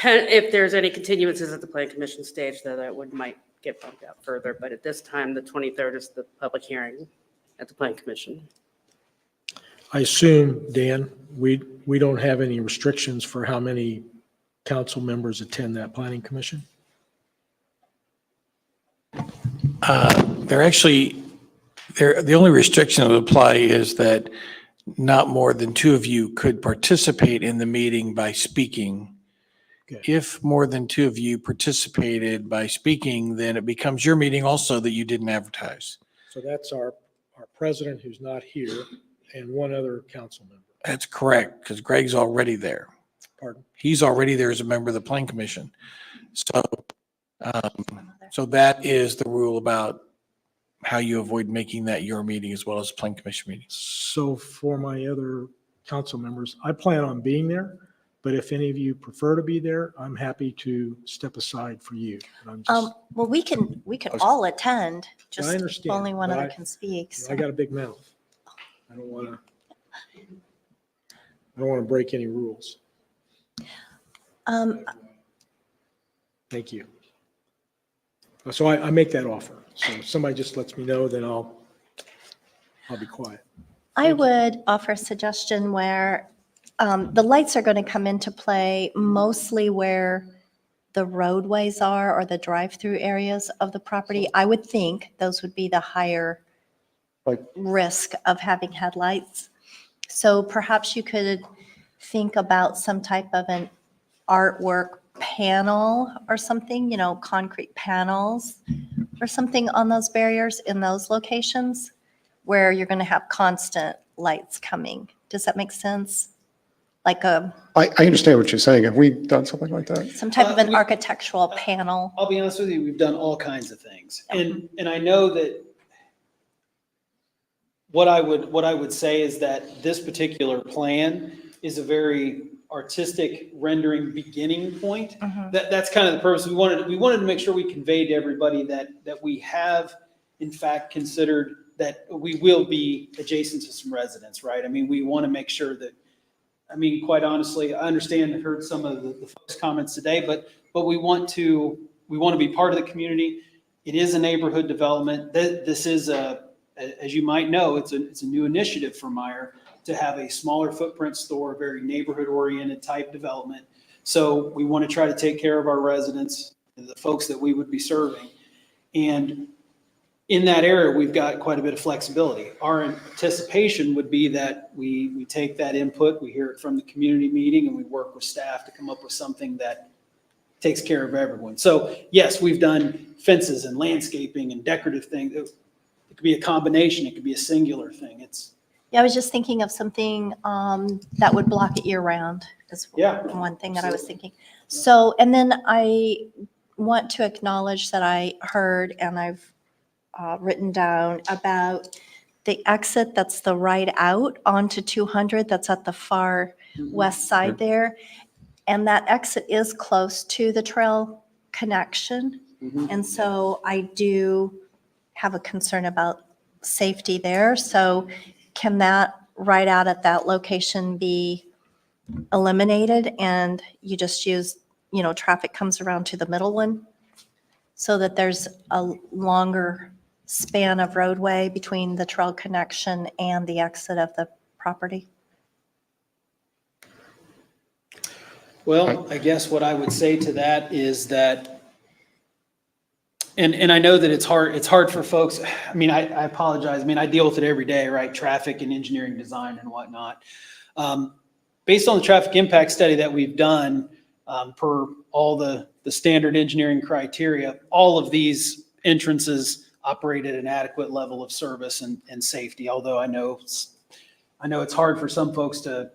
[SPEAKER 14] If there's any continuances at the plan commission stage, though, that might get bumped out further. But at this time, the 23rd is the public hearing at the plan commission.
[SPEAKER 4] I assume, Dan, we don't have any restrictions for how many council members attend that planning commission?
[SPEAKER 12] The only restriction that would apply is that not more than 2 of you could participate in the meeting by speaking.
[SPEAKER 4] Okay.
[SPEAKER 12] If more than 2 of you participated by speaking, then it becomes your meeting also that you didn't advertise.
[SPEAKER 4] So that's our president who's not here and one other council member.
[SPEAKER 12] That's correct, because Greg's already there.
[SPEAKER 4] Pardon?
[SPEAKER 12] He's already there as a member of the Plan Commission. So, so that is the rule about how you avoid making that your meeting as well as Plan Commission meetings.
[SPEAKER 4] So for my other council members, I plan on being there, but if any of you prefer to be there, I'm happy to step aside for you. But I'm just,
[SPEAKER 1] Well, we can all attend,
[SPEAKER 4] I
[SPEAKER 1] just
[SPEAKER 4] understand,
[SPEAKER 1] only one
[SPEAKER 4] but
[SPEAKER 1] other
[SPEAKER 4] I-
[SPEAKER 1] can speak. so.
[SPEAKER 4] I got a big mouth. I don't want to break any rules. Thank you. So I make that offer. So if somebody just lets me know, then I'll be quiet.
[SPEAKER 1] I would offer a suggestion where the lights are going to come into play mostly where the roadways are or the drive-through areas of the property. I would think those would be the higher
[SPEAKER 11] Like-
[SPEAKER 1] risk of having headlights. So perhaps you could think about some type of an artwork panel or something, concrete panels or something on those barriers in those locations where you're going to have constant lights coming. Does that make sense? Like
[SPEAKER 11] I understand what you're saying. Have we done something like that?
[SPEAKER 1] some type of an
[SPEAKER 6] We-
[SPEAKER 1] architectural panel?
[SPEAKER 6] I'll be honest with you, we've done all kinds of things. And I know that what I would say is that this particular plan is a very artistic rendering beginning point. That's kind of the purpose. We wanted to make sure we conveyed to everybody that we have in fact considered that we will be adjacent to some residents, right? I mean, we want to make sure that, quite honestly, I understand and heard some of the folks' comments today, but we want to be part of the community. It is a neighborhood development. This is as you might know, it's a new initiative for Meyer to have a smaller footprint store, very neighborhood-oriented type development. So we want to try to take care of our residents, the folks that we would be serving. And in that area, we've got quite a bit of flexibility. Our anticipation would be that we take that input, we hear it from the community meeting, and we work with staff to come up with something that takes care of everyone. So yes, we've done fences and landscaping and decorative things. It could be a combination. It could be a singular thing.
[SPEAKER 1] Yeah, I was just thinking of something that would block it year-round is
[SPEAKER 6] Yeah.
[SPEAKER 1] one thing that I was thinking. So, and then I want to acknowledge that I heard and I've written down about the exit that's the right out onto 200 that's at the far west side there. And that exit is close to the trail connection. And so I do have a concern about safety there. So can that right out at that location be eliminated and you just use, traffic comes around to the middle one? So that there's a longer span of roadway between the trail connection and the exit of the property?
[SPEAKER 6] Well, I guess what I would say to that is that, and I know that it's hard for folks. I apologize. I deal with it every day, right? Traffic and engineering design and whatnot. Based on the traffic impact study that we've done, per all the standard engineering criteria, all of these entrances operate at an adequate level of service and safety, although I know it's hard for some folks to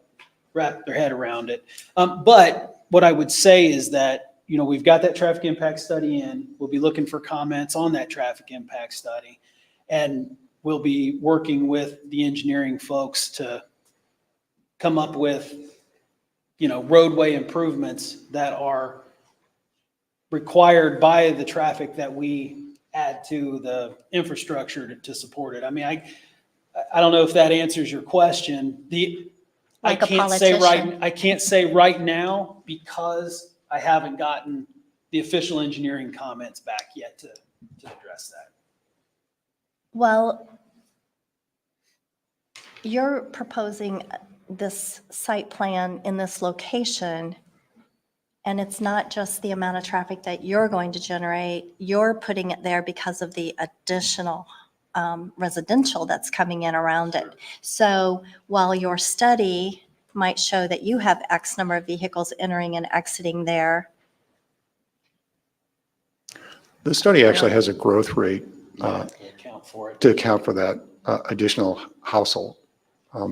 [SPEAKER 6] wrap their head around it. But what I would say is that, we've got that traffic impact study in. We'll be looking for comments on that traffic impact study. And we'll be working with the engineering folks to come up with, roadway improvements that are required by the traffic that we add to the infrastructure to support it. I don't know if that answers your question. I
[SPEAKER 1] Like a
[SPEAKER 6] can't say right now because I haven't gotten the official engineering comments back yet to address that.
[SPEAKER 1] Well, you're proposing this site plan in this location, and it's not just the amount of traffic that you're going to generate. You're putting it there because of the additional residential that's coming in around it. So while your study might show that you have X number of vehicles entering and exiting there,
[SPEAKER 11] The study actually has a growth rate
[SPEAKER 6] To account for it.
[SPEAKER 11] to account for that additional household.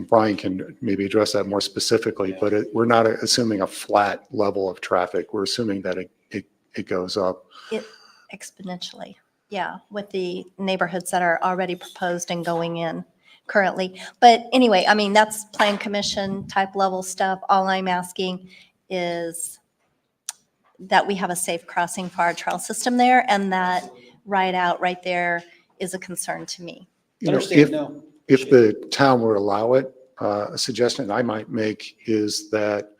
[SPEAKER 11] Brian can maybe address that more specifically, but we're not assuming a flat level of traffic. We're assuming that it goes up.
[SPEAKER 1] It exponentially, yeah, with the neighborhoods that are already proposed and going in currently. But anyway, I mean, that's plan commission type level stuff. All I'm asking is that we have a safe crossing for our trail system there, and that right out right there is a concern to me.
[SPEAKER 11] You know, if the town would allow it, a suggestion I might make is that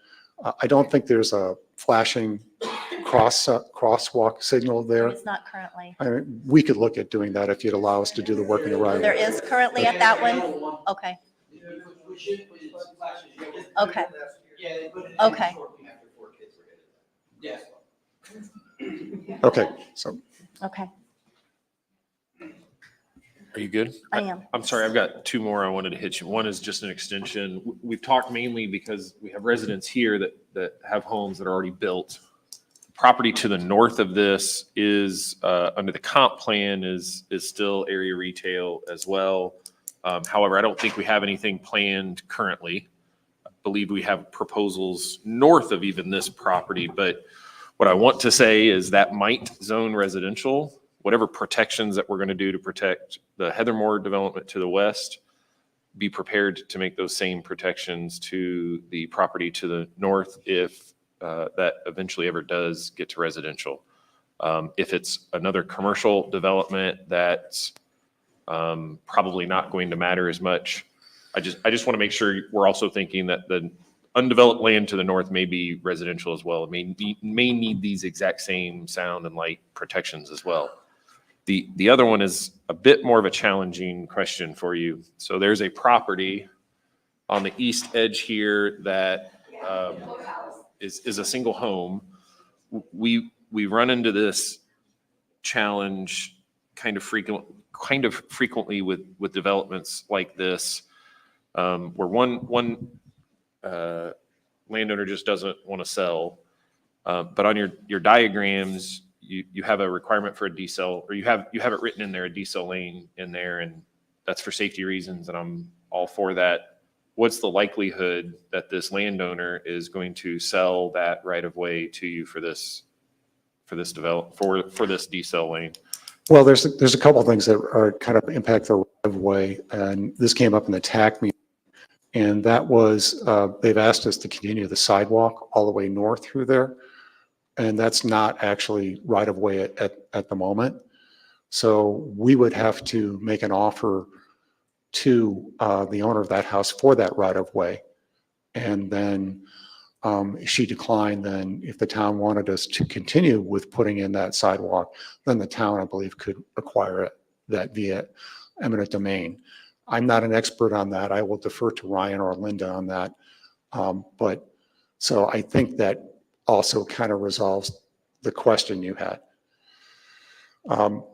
[SPEAKER 11] I don't think there's a flashing crosswalk signal there.
[SPEAKER 1] It's not currently.
[SPEAKER 11] I mean, we could look at doing that if you'd allow us to do the work in the right.
[SPEAKER 1] There is currently at that one? Okay. Okay. Okay.
[SPEAKER 11] Okay, so.
[SPEAKER 1] Okay,
[SPEAKER 10] Are you good?
[SPEAKER 1] I am.
[SPEAKER 10] I'm sorry, I've got two more I wanted to hit you. One is just an extension. We've talked mainly because we have residents here that have homes that are already built. Property to the north of this is, under the comp plan, is still area retail as well. However, I don't think we have anything planned currently. I believe we have proposals north of even this property, but what I want to say is that might zone residential. Whatever protections that we're going to do to protect the Heathermore development to the west, be prepared to make those same protections to the property to the north if that eventually ever does get to residential. If it's another commercial development, that's probably not going to matter as much. I just want to make sure we're also thinking that the undeveloped land to the north may be residential as well. It may need these exact same sound and light protections as well. The other one is a bit more of a challenging question for you. So there's a property on the east edge here that is a single home. We run into this challenge kind of frequently with developments like this, where one landowner just doesn't want to sell, but on your diagrams, you have a requirement for a decel, or you have it written in there, a decel lane in there, and that's for safety reasons, and I'm all for that. What's the likelihood that this landowner is going to sell that right of way to you for this decel lane?
[SPEAKER 11] Well, there's a couple of things that are kind of impact the right of way, and this came up in the TAC meeting, and that was they've asked us to continue the sidewalk all the way north through there, and that's not actually right of way at the moment. So we would have to make an offer to the owner of that house for that right of way, and then she declined. Then if the town wanted us to continue with putting in that sidewalk, then the town, I believe, could acquire that via eminent domain. I'm not an expert on that. I will defer to Ryan or Linda on that. But so I think that also kind of resolves the question you had.
[SPEAKER 10] I'll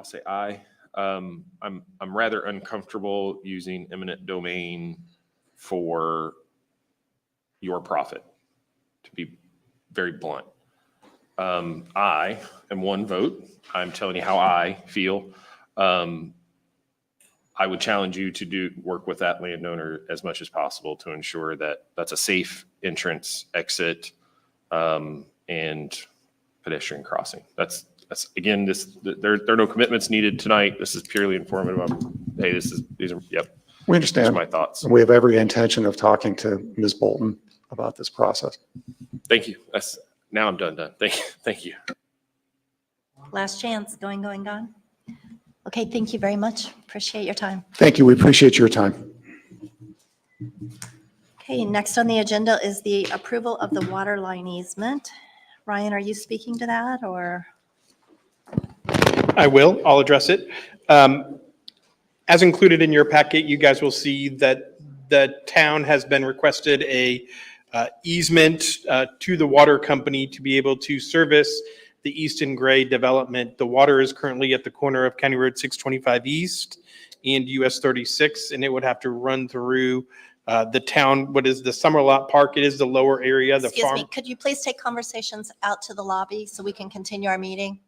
[SPEAKER 10] say I'm rather uncomfortable using eminent domain for your profit, to be very blunt. I am one vote. I'm telling you how I feel. I would challenge you to work with that landowner as much as possible to ensure that that's a safe entrance, exit, and pedestrian crossing. That's again, there are no commitments needed tonight. This is purely informative. Hey, these are yep.
[SPEAKER 11] We understand.
[SPEAKER 10] These are my thoughts.
[SPEAKER 11] We have every intention of talking to Ms. Bolton about this process.
[SPEAKER 10] Thank you. Now I'm done. Thank you.
[SPEAKER 1] Last chance, gone. Okay, thank you very much. Appreciate your time.
[SPEAKER 11] Thank you. We appreciate your time.
[SPEAKER 1] Okay, next on the agenda is the approval of the water line easement. Ryan, are you speaking to that, or?
[SPEAKER 13] I will. I'll address it. As included in your packet, you guys will see that the town has been requested a easement to the water company to be able to service the Easton Gray development. The water is currently at the corner of County Road 625 East and US 36, and it would have to run through the town. What is the Summerlot Park? It is the lower area. The
[SPEAKER 1] Excuse
[SPEAKER 13] farm.
[SPEAKER 1] me, could you please take conversations out to the lobby so we can continue our meeting?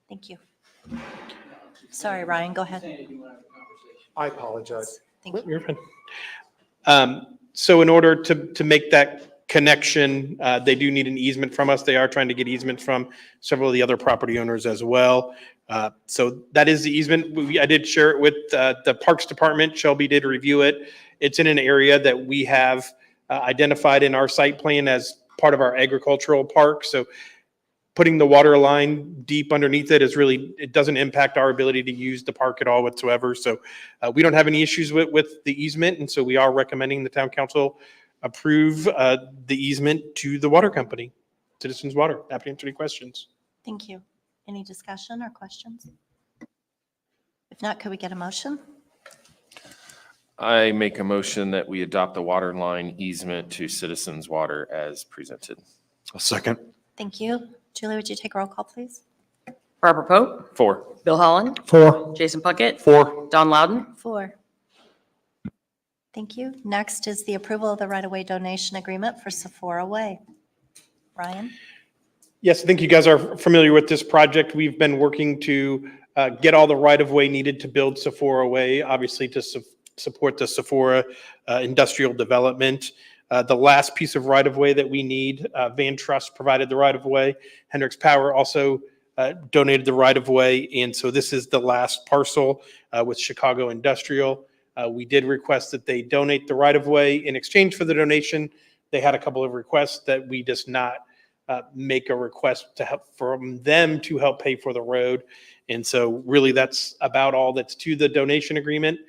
[SPEAKER 1] Thank you. Sorry, Ryan, go ahead.
[SPEAKER 11] I apologize.
[SPEAKER 1] Thank you.
[SPEAKER 13] You're fine. So in order to make that connection, they do need an easement from us. They are trying to get easement from several of the other property owners as well. So that is the easement. I did share it with the Parks Department. Shelby did review it. It's in an area that we have identified in our site plan as part of our agricultural park. So putting the water line deep underneath it is really, it doesn't impact our ability to use the park at all whatsoever. So we don't have any issues with the easement. And so we are recommending the town council approve the easement to the water company, Citizens Water. Happy to answer any questions.
[SPEAKER 1] Thank you. Any discussion or questions? If not, could we get a motion?
[SPEAKER 10] I make a motion that we adopt the water line easement to Citizens Water as presented.
[SPEAKER 15] A second.
[SPEAKER 1] Thank you. Julie, would you take a roll call, please?
[SPEAKER 3] Barbara Pope,
[SPEAKER 10] 4.
[SPEAKER 3] Bill Holland,
[SPEAKER 4] 4.
[SPEAKER 3] Jason Puckett,
[SPEAKER 15] 4.
[SPEAKER 3] Don Loudon.
[SPEAKER 1] 4. Thank you. Next is the approval of the right-of-way donation agreement for Sephora Way. Ryan?
[SPEAKER 13] Yes, I think you guys are familiar with this project. We've been working to get all the right-of-way needed to build Sephora Way, obviously to support the Sephora industrial development. The last piece of right-of-way that we need, Van Trust provided the right-of-way. Hendricks Power also donated the right-of-way. And so this is the last parcel with Chicago Industrial. We did request that they donate the right-of-way. In exchange for the donation, they had a couple of requests that we just not make a request to help from them to help pay for the road. And so really that's about all that's to the donation agreement.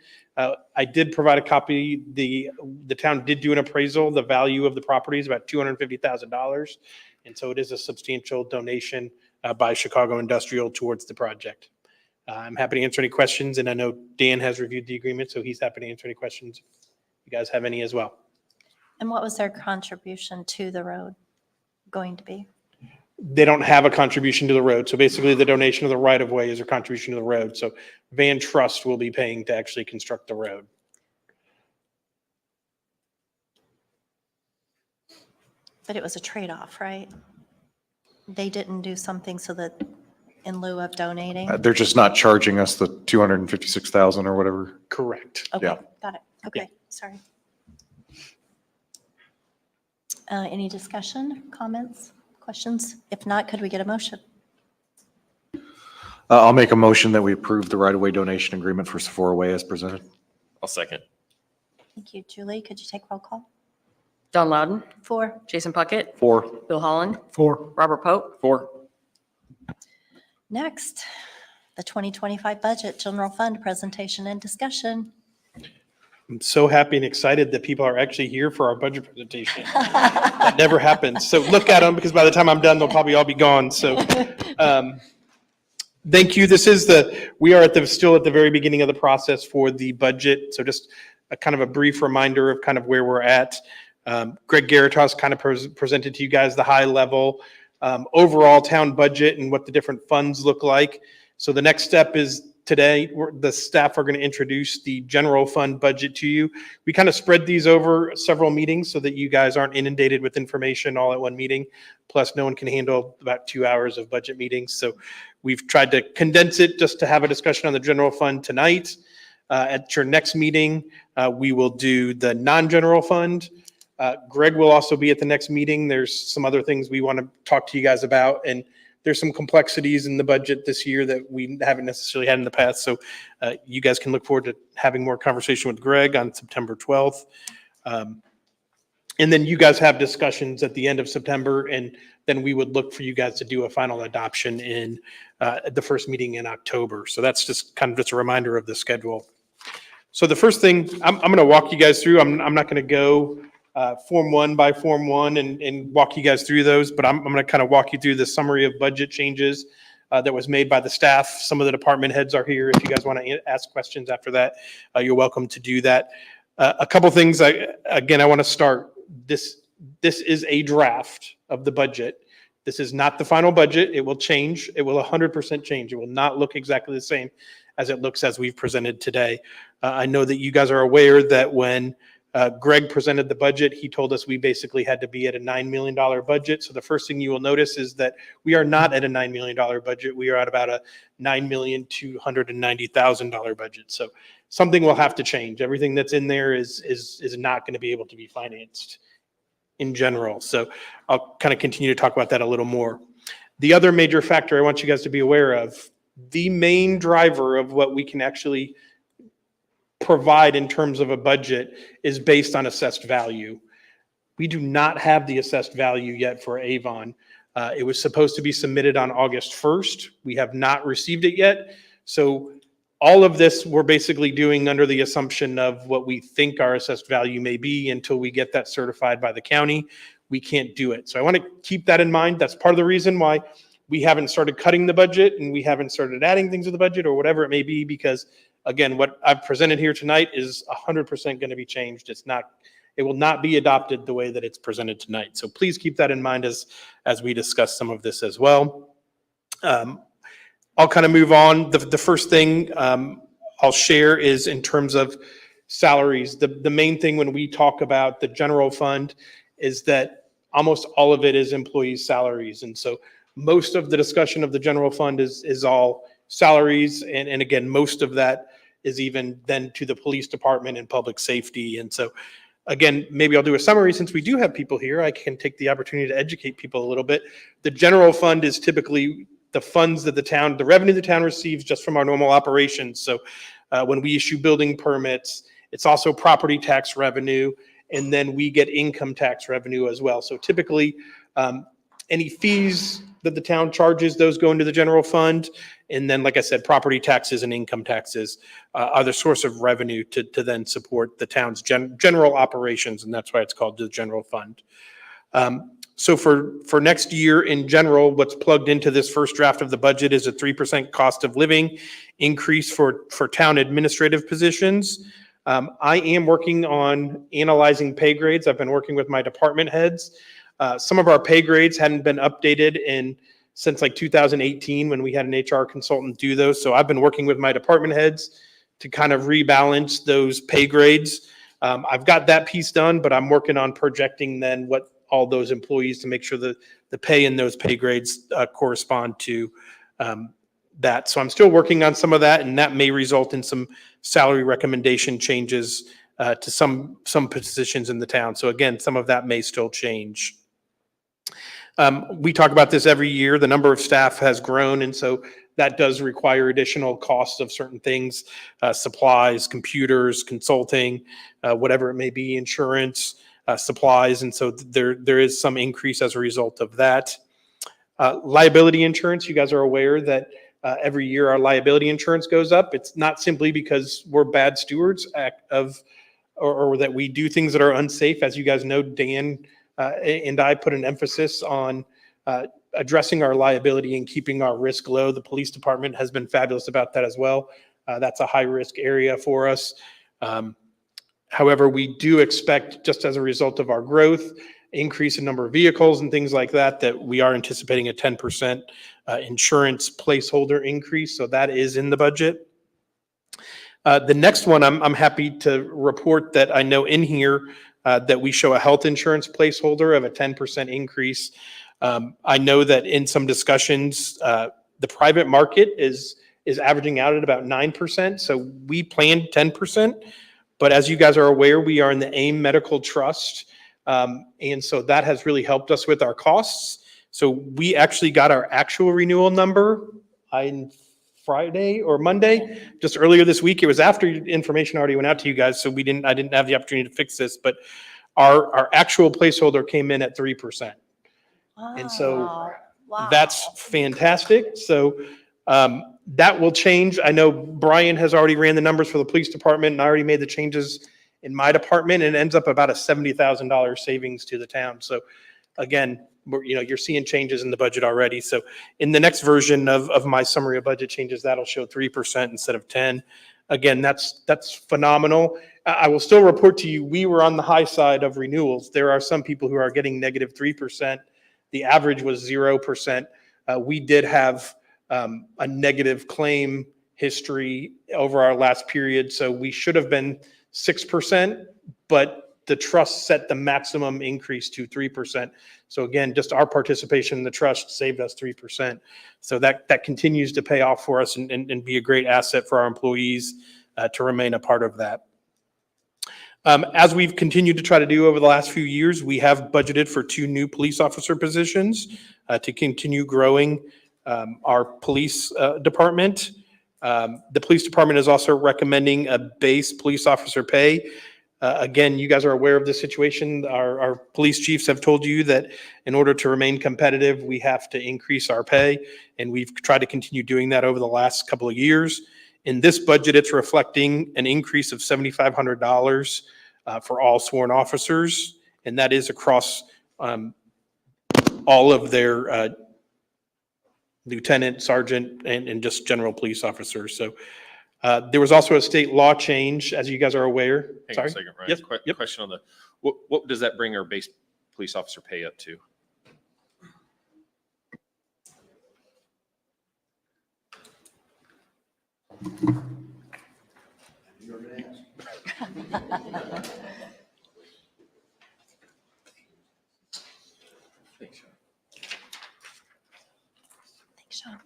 [SPEAKER 13] I did provide a copy. The town did do an appraisal. The value of the property is about $250,000. And so it is a substantial donation by Chicago Industrial towards the project. I'm happy to answer any questions. And I know Dan has reviewed the agreement, so he's happy to answer any questions. If you guys have any as well.
[SPEAKER 1] And what was their contribution to the road going to be?
[SPEAKER 13] They don't have a contribution to the road. So basically the donation of the right of way is a contribution to the road. So Van Trust will be paying to actually construct the road.
[SPEAKER 1] But it was a trade-off, right? They didn't do something so that in lieu of donating?
[SPEAKER 15] They're just not charging us the 256,000 or whatever.
[SPEAKER 13] Correct.
[SPEAKER 1] Okay,
[SPEAKER 15] yeah.
[SPEAKER 1] got it. Okay, sorry. Any discussion, comments, questions? If not, could we get a motion?
[SPEAKER 15] I'll make a motion that we approve the right-of-way donation agreement for Sephora Way as presented.
[SPEAKER 10] I'll second.
[SPEAKER 1] Thank you. Julie, could you take roll call?
[SPEAKER 3] Don Loudon,
[SPEAKER 1] 4.
[SPEAKER 3] Jason Puckett,
[SPEAKER 15] 4.
[SPEAKER 3] Bill Holland,
[SPEAKER 4] 4.
[SPEAKER 3] Robert Pope.
[SPEAKER 10] 4.
[SPEAKER 1] Next, the 2025 budget general fund presentation and discussion.
[SPEAKER 13] I'm so happy and excited that people are actually here for our budget presentation. That never happens. So look at them because by the time I'm done, they'll probably all be gone. So thank you. We are still at the very beginning of the process for the budget. So just a kind of a brief reminder of kind of where we're at. Greg Garitas kind of presented to you guys the high level overall town budget and what the different funds look like. So the next step is today, the staff are going to introduce the general fund budget to you. We kind of spread these over several meetings so that you guys aren't inundated with information all at one meeting. Plus, no one can handle about 2 hours of budget meetings. So we've tried to condense it just to have a discussion on the general fund tonight. At your next meeting, we will do the non-general fund. Greg will also be at the next meeting. There's some other things we want to talk to you guys about. And there's some complexities in the budget this year that we haven't necessarily had in the past. So you guys can look forward to having more conversation with Greg on September 12th. And then you guys have discussions at the end of September, and then we would look for you guys to do a final adoption in the first meeting in October. So that's just kind of just a reminder of the schedule. So the first thing I'm going to walk you guys through, I'm not going to go Form 1 by Form 1 and walk you guys through those, but I'm going to kind of walk you through the summary of budget changes that was made by the staff. Some of the department heads are here. If you guys want to ask questions after that, you're welcome to do that. A couple things, I want to start. This is a draft of the budget. This is not the final budget. It will change. It will 100% change. It will not look exactly the same as it looks as we've presented today. I know that you guys are aware that when Greg presented the budget. He told us we basically had to be at a $9 million budget. So the first thing you will notice is that we are not at a $9 million budget. We are at about a $9,290,000 budget. So something will have to change. Everything that's in there is not going to be able to be financed in general. So I'll kind of continue to talk about that a little more. The other major factor I want you guys to be aware of, the main driver of what we can actually provide in terms of a budget is based on assessed value. We do not have the assessed value yet for Avon. It was supposed to be submitted on August 1st. We have not received it yet. So all of this we're basically doing under the assumption of what we think our assessed value may be until we get that certified by the county. We can't do it. So I want to keep that in mind. That's part of the reason why we haven't started cutting the budget and we haven't started adding things to the budget or whatever it may be, because again, what I've presented here tonight is 100% going to be changed. It will not be adopted the way that it's presented tonight. So please keep that in mind as we discuss some of this as well. I'll kind of move on. The first thing I'll share is in terms of salaries. The main thing when we talk about the general fund is that almost all of it is employees' salaries. And so most of the discussion of the general fund is all salaries. And again, most of that is even then to the police department and public safety. And so again, maybe I'll do a summary since we do have people here. I can take the opportunity to educate people a little bit. The general fund is typically the funds that the revenue the town receives just from our normal operations. So when we issue building permits, it's also property tax revenue, and then we get income tax revenue as well. So typically, any fees that the town charges, those go into the general fund. And then, like I said, property taxes and income taxes are the source of revenue to then support the town's general operations, and that's why it's called the general fund. So for next year in general, what's plugged into this first draft of the budget is a 3% cost of living increase for town administrative positions. I am working on analyzing pay grades. I've been working with my department heads. Some of our pay grades hadn't been updated since like 2018 when we had an HR consultant do those. So I've been working with my department heads to kind of rebalance those pay grades. I've got that piece done, but I'm working on projecting then what all those employees to make sure that the pay in those pay grades correspond to that. So I'm still working on some of that, and that may result in some salary recommendation changes to some positions in the town. So again, some of that may still change. We talk about this every year. The number of staff has grown, and so that does require additional costs of certain things, supplies, computers, consulting, whatever it may be, insurance, supplies. And so there is some increase as a result of that. Liability insurance, you guys are aware that every year our liability insurance goes up. It's not simply because we're bad stewards or that we do things that are unsafe. As you guys know, Dan and I put an emphasis on addressing our liability and keeping our risk low. The police department has been fabulous about that as well. That's a high risk area for us. However, we do expect, just as a result of our growth, increase in number of vehicles and things like that, that we are anticipating a 10% insurance placeholder increase. So that is in the budget. The next one, I'm happy to report that I know in here that we show a health insurance placeholder of a 10% increase. I know that in some discussions, the private market is averaging out at about 9%. So we planned 10%. But as you guys are aware, we are in the AIM Medical Trust. And so that has really helped us with our costs. So we actually got our actual renewal number on Friday or Monday, just earlier this week. It was after information already went out to you guys, so I didn't have the opportunity to fix this, but our actual placeholder came in at 3%. And so that's fantastic. So that will change. I know Brian has already ran the numbers for the police department, and I already made the changes in my department, and it ends up about a $70,000 savings to the town. So again, you're seeing changes in the budget already. So in the next version of my summary of budget changes, that'll show 3% instead of 10. Again, that's phenomenal. I will still report to you, we were on the high side of renewals. There are some people who are getting negative 3%. The average was 0%. We did have a negative claim history over our last period. So we should have been 6%, but the trust set the maximum increase to 3%. So again, just our participation in the trust saved us 3%. So that continues to pay off for us and be a great asset for our employees to remain a part of that. As we've continued to try to do over the last few years, we have budgeted for 2 new police officer positions to continue growing our police department. The police department is also recommending a base police officer pay. Again, you guys are aware of the situation. Our police chiefs have told you that in order to remain competitive, we have to increase our pay, and we've tried to continue doing that over the last couple of years. In this budget, it's reflecting an increase of $7,500 for all sworn officers, and that is across all of their lieutenant, sergeant, and just general police officers. So there was also a state law change, as you guys are aware.
[SPEAKER 10] Hang on
[SPEAKER 13] Sorry?
[SPEAKER 10] a second, Ryan.
[SPEAKER 13] Yes. Yep.
[SPEAKER 10] Question on the, what does that bring our base police officer pay up to?
[SPEAKER 1] Thanks, Sean.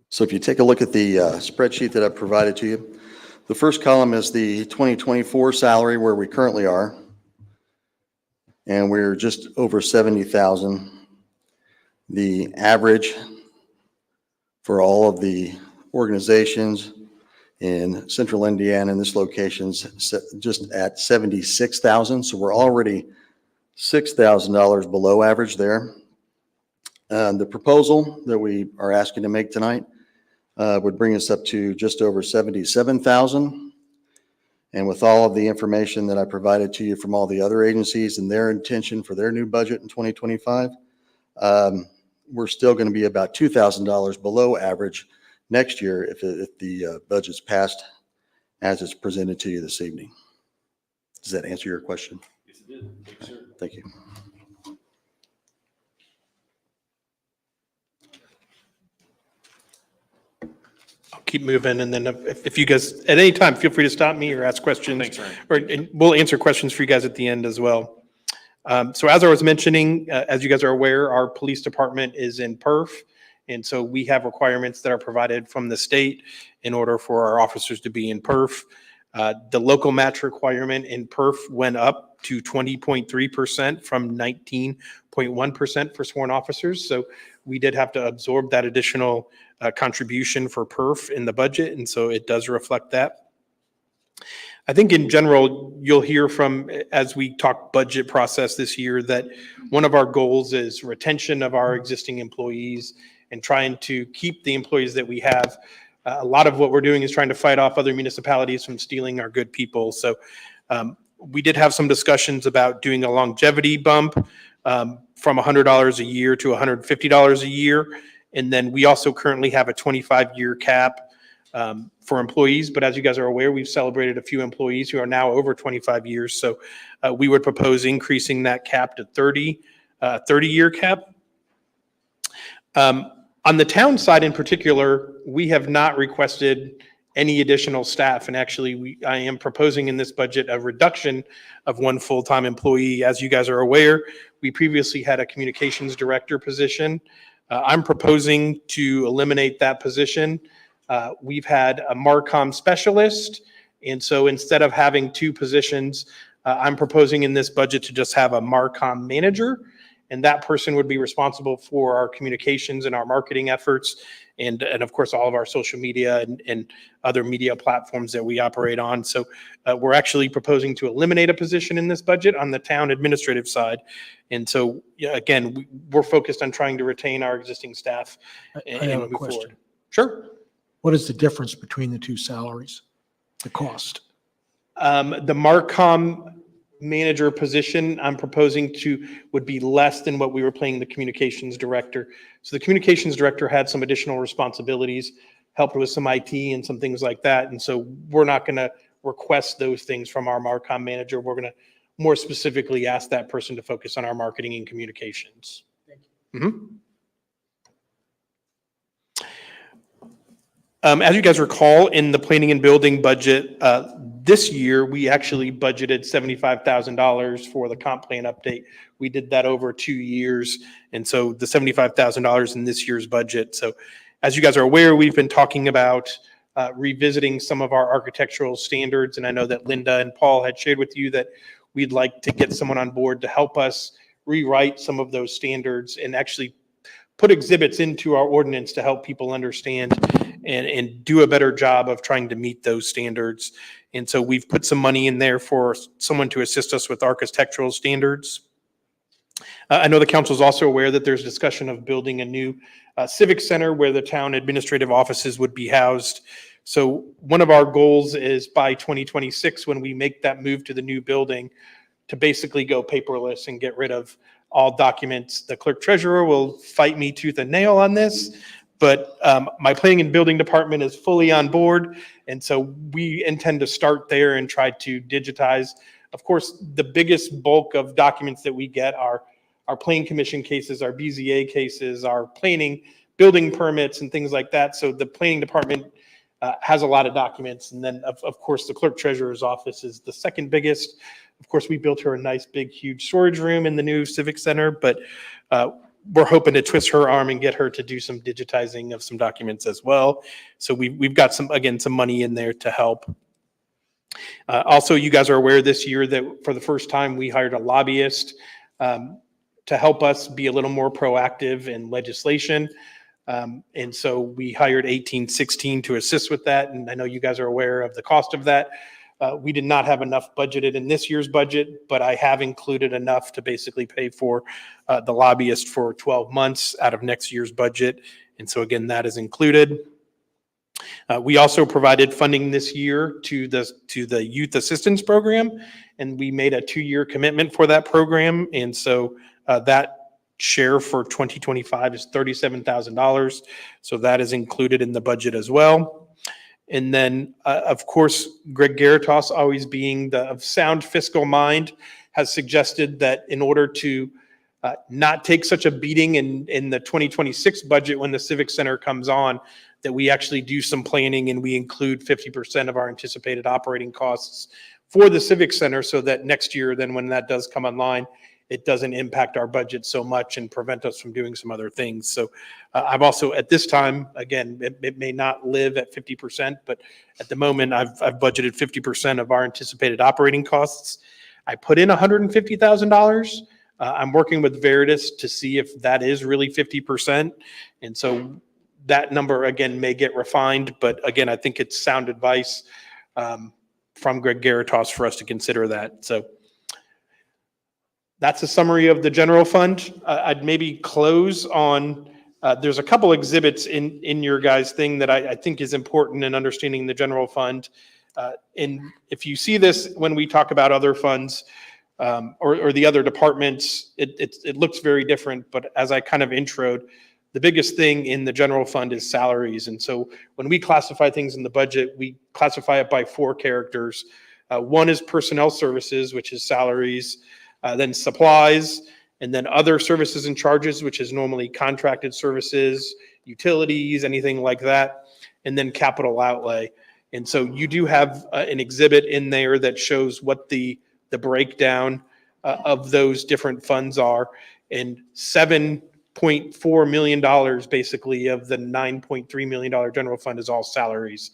[SPEAKER 16] So if you take a look at the spreadsheet that I provided to you, the first column is the 2024 salary where we currently are. And we're just over 70,000. The average for all of the organizations in central Indiana in this location's just at 76,000. So we're already $6,000 below average there. The proposal that we are asking to make tonight would bring us up to just over 77,000. And with all of the information that I provided to you from all the other agencies and their intention for their new budget in 2025, we're still going to be about $2,000 below average next year if the budget's passed as it's presented to you this evening. Does that answer your question?
[SPEAKER 10] Yes, it did. Thank you, sir.
[SPEAKER 16] Thank you.
[SPEAKER 13] I'll keep moving, and then if you guys, at any time, feel free to stop me or ask questions.
[SPEAKER 10] Thanks, Ryan.
[SPEAKER 13] And we'll answer questions for you guys at the end as well. So as I was mentioning, as you guys are aware, our police department is in PERF. And so we have requirements that are provided from the state in order for our officers to be in PERF. The local match requirement in PERF went up to 20.3% from 19.1% for sworn officers. So we did have to absorb that additional contribution for PERF in the budget. And so it does reflect that. I think in general, you'll hear from, as we talk budget process this year, that one of our goals is retention of our existing employees and trying to keep the employees that we have. A lot of what we're doing is trying to fight off other municipalities from stealing our good people. So we did have some discussions about doing a longevity bump from $100 a year to $150 a year. And then we also currently have a 25-year cap for employees. But as you guys are aware, we've celebrated a few employees who are now over 25 years. So we would propose increasing that cap to 30-year cap. On the town side in particular, we have not requested any additional staff. And actually, I am proposing in this budget a reduction of 1 full-time employee. As you guys are aware, we previously had a communications director position. I'm proposing to eliminate that position. We've had a Marcom specialist. And so instead of having 2 positions, I'm proposing in this budget to just have a Marcom manager. And that person would be responsible for our communications and our marketing efforts and of course, all of our social media and other media platforms that we operate on. So we're actually proposing to eliminate a position in this budget on the town administrative side. And so, again, we're focused on trying to retain our existing staff and
[SPEAKER 4] I have a
[SPEAKER 13] move
[SPEAKER 4] question.
[SPEAKER 13] forward. Sure.
[SPEAKER 4] What is the difference between the 2 salaries? The cost?
[SPEAKER 13] The Marcom manager position I'm proposing would be less than what we were paying the communications director. So the communications director had some additional responsibilities, helped with some IT and some things like that. And so we're not going to request those things from our Marcom manager, we're going to more specifically ask that person to focus on our marketing and communications. Mhm. As you guys recall, in the planning and building budget this year, we actually budgeted $75,000 for the comp plan update. We did that over 2 years, and so the $75,000 in this year's budget. So as you guys are aware, we've been talking about revisiting some of our architectural standards, and I know that Linda and Paul had shared with you that we'd like to get someone on board to help us rewrite some of those standards and actually put exhibits into our ordinance to help people understand and do a better job of trying to meet those standards. And so we've put some money in there for someone to assist us with architectural standards. I know the council is also aware that there's discussion of building a new civic center where the town administrative offices would be housed. So one of our goals is by 2026, when we make that move to the new building, to basically go paperless and get rid of all documents. The clerk treasurer will fight me tooth and nail on this, but my planning and building department is fully on board. And so we intend to start there and try to digitize. Of course, the biggest bulk of documents that we get are our plan commission cases, our BZA cases, our planning, building permits and things like that. So the planning department has a lot of documents. And then of course, the clerk treasurer's office is the second biggest. Of course, we built her a nice, big, huge storage room in the new civic center, but we're hoping to twist her arm and get her to do some digitizing of some documents as well. So we've got some money in there to help. Also, you guys are aware this year that for the first time, we hired a lobbyist to help us be a little more proactive in legislation. And so we hired 1816 to assist with that. And I know you guys are aware of the cost of that. We did not have enough budgeted in this year's budget, but I have included enough to basically pay for the lobbyist for 12 months out of next year's budget. And so again, that is included. We also provided funding this year to the youth assistance program, and we made a 2-year commitment for that program. And so that share for 2025 is $37,000. So that is included in the budget as well. And then, of course, Greg Garitos, always being of sound fiscal mind, has suggested that in order to not take such a beating in the 2026 budget when the Civic Center comes on, that we actually do some planning and we include 50% of our anticipated operating costs for the Civic Center so that next year, then when that does come online, it doesn't impact our budget so much and prevent us from doing some other things. So I've also, at this time, again, it may not live at 50%, but at the moment I've budgeted 50% of our anticipated operating costs. I put in $150,000. I'm working with Veritas to see if that is really 50%. And so that number, again, may get refined, but again, I think it's sound advice from Greg Garitos for us to consider that. So that's a summary of the general fund. I'd maybe close on, there's a couple exhibits in your guys' thing that I think is important in understanding the general fund. And if you see this when we talk about other funds or the other departments, it looks very different. But as I kind of introed, the biggest thing in the general fund is salaries. And so when we classify things in the budget, we classify it by 4 characters. One is personnel services, which is salaries. Then supplies, and then other services and charges, which is normally contracted services, utilities, anything like that, and then capital outlay. And so you do have an exhibit in there that shows what the breakdown of those different funds are. And $7.4 million basically of the $9.3 million general fund is all salaries.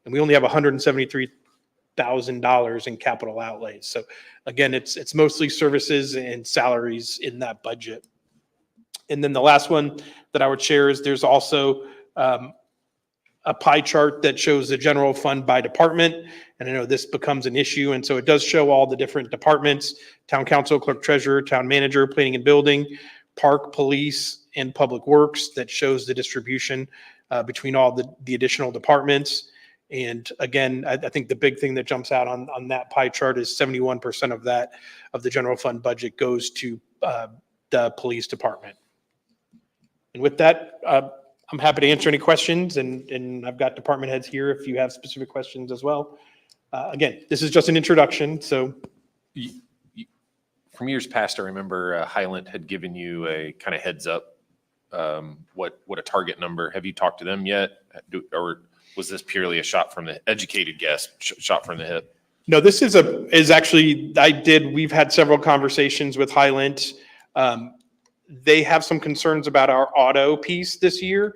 [SPEAKER 13] And we only have $173,000 in capital outlays. So again, it's mostly services and salaries in that budget. And then the last one that I would share is there's also a pie chart that shows the general fund by department. And I know this becomes an issue. And so it does show all the different departments: town council, clerk treasurer, town manager, planning and building, park, police, and public works. That shows the distribution between all the additional departments. And again, I think the big thing that jumps out on that pie chart is 71% of that, of the general fund budget, goes to the police department. And with that, I'm happy to answer any questions, and I've got department heads here if you have specific questions as well. Again, this is just an introduction, so
[SPEAKER 10] From years past, I remember Highland had given you a kind of heads up, what a target number. Have you talked to them yet? Or was this purely a shot from the educated guess, shot from the hip?
[SPEAKER 13] no, this is actually, we've had several conversations with Highland. They have some concerns about our auto piece this year.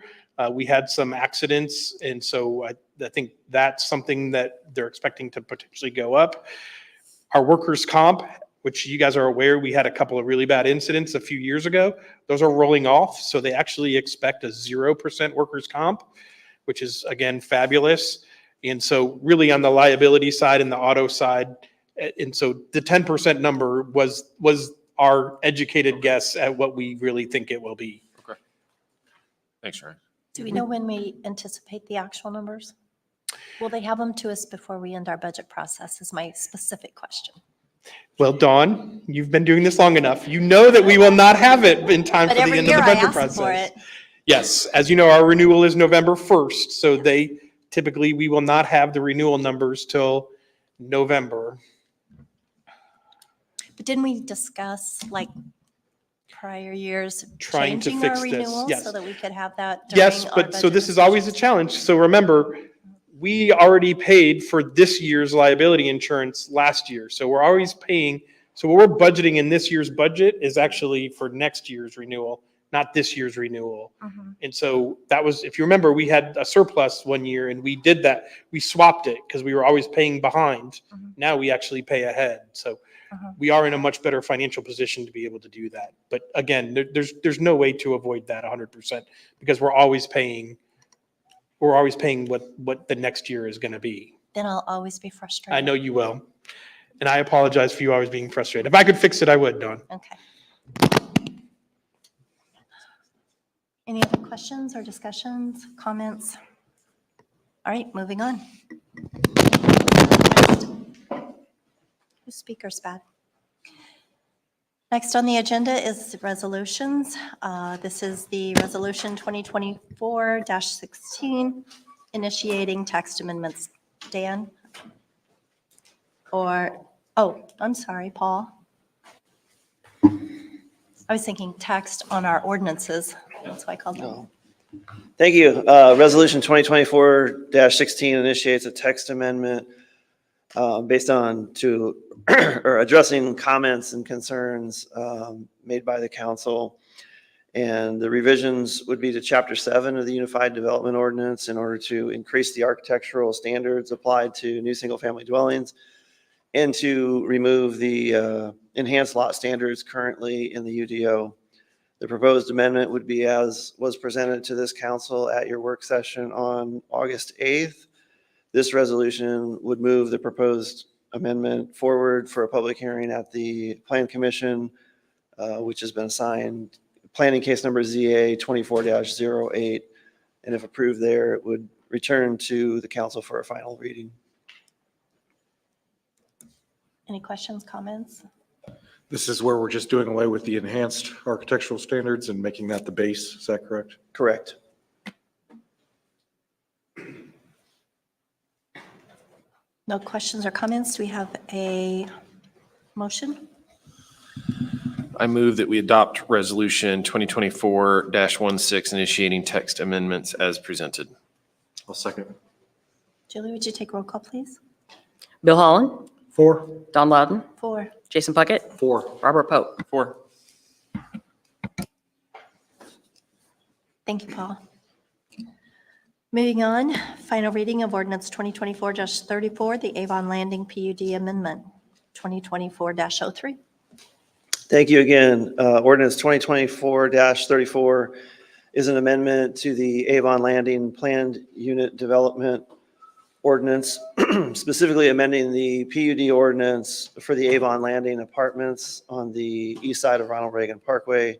[SPEAKER 13] We had some accidents, and so I think that's something that they're expecting to potentially go up. Our workers' comp, which you guys are aware, we had a couple of really bad incidents a few years ago. Those are rolling off, so they actually expect a 0% workers' comp, which is, again, fabulous. And so really on the liability side and the auto side, and so the 10% number was our educated guess at what we really think it will be.
[SPEAKER 10] Okay. Thanks, Ryan.
[SPEAKER 1] Do we know when we anticipate the actual numbers? Will they have them to us before we end our budget process is my specific question.
[SPEAKER 13] Well, Dawn, you've been doing this long enough. You know that we will not have it in time
[SPEAKER 1] But
[SPEAKER 13] for the
[SPEAKER 1] every
[SPEAKER 13] end of
[SPEAKER 1] year
[SPEAKER 13] the
[SPEAKER 1] I
[SPEAKER 13] budget
[SPEAKER 1] ask
[SPEAKER 13] process.
[SPEAKER 1] for it.
[SPEAKER 13] Yes, as you know, our renewal is November 1st, so typically we will not have the renewal numbers till November.
[SPEAKER 1] But didn't we discuss like prior years
[SPEAKER 13] Trying to
[SPEAKER 1] changing
[SPEAKER 13] fix
[SPEAKER 1] our
[SPEAKER 13] this,
[SPEAKER 1] renewals
[SPEAKER 13] yes.
[SPEAKER 1] so that we could have that
[SPEAKER 13] Yes,
[SPEAKER 1] during our
[SPEAKER 13] but so
[SPEAKER 1] budget
[SPEAKER 13] this is always a challenge. So remember, we already paid for this year's liability insurance last year. So we're always paying, so what we're budgeting in this year's budget is actually for next year's renewal, not this year's renewal. And so that was, if you remember, we had a surplus one year and we did that. We swapped it because we were always paying behind. Now we actually pay ahead. So we are in a much better financial position to be able to do that. But again, there's no way to avoid that 100% because we're always paying what the next year is going to be.
[SPEAKER 1] Then I'll always be frustrated.
[SPEAKER 13] I know you will. And I apologize for you always being frustrated. If I could fix it, I would, Dawn.
[SPEAKER 1] Okay. Any other questions or discussions, comments? All right, moving on. Whose speaker's bad? Next on the agenda is resolutions. This is the resolution 2024-16, initiating text amendments. Dan? I'm sorry, Paul. I was thinking text on our ordinances. That's why I called them.
[SPEAKER 17] Thank you. Resolution 2024-16 initiates a text amendment based on or addressing comments and concerns made by the council. And the revisions would be to Chapter 7 of the Unified Development Ordinance in order to increase the architectural standards applied to new single-family dwellings and to remove the enhanced lot standards currently in the UDO. The proposed amendment would be as was presented to this council at your work session on August 8th. This resolution would move the proposed amendment forward for a public hearing at the Plan Commission, which has been assigned planning case number ZA 24-08. And if approved there, it would return to the council for a final reading.
[SPEAKER 1] Any questions, comments?
[SPEAKER 15] This is where we're just doing away with the enhanced architectural standards and making that the base. Is that correct?
[SPEAKER 17] Correct.
[SPEAKER 1] No questions or comments? Do we have a motion?
[SPEAKER 10] I move that we adopt resolution 2024-16, initiating text amendments as presented.
[SPEAKER 15] I'll second.
[SPEAKER 1] Julie, would you take roll call, please?
[SPEAKER 3] Bill Holland,
[SPEAKER 4] 4.
[SPEAKER 3] Don Loudon,
[SPEAKER 1] 4.
[SPEAKER 3] Jason Puckett,
[SPEAKER 15] 4.
[SPEAKER 3] Robert Pope.
[SPEAKER 10] 4.
[SPEAKER 1] Thank you, Paul. Moving on, final reading of ordinance 2024-34, the Avon Landing PUD Amendment, 2024-03.
[SPEAKER 17] Thank you again. Ordinance 2024-34 is an amendment to the Avon Landing Planned Unit Development Ordinance, specifically amending the PUD ordinance for the Avon Landing Apartments on the east side of Ronald Reagan Parkway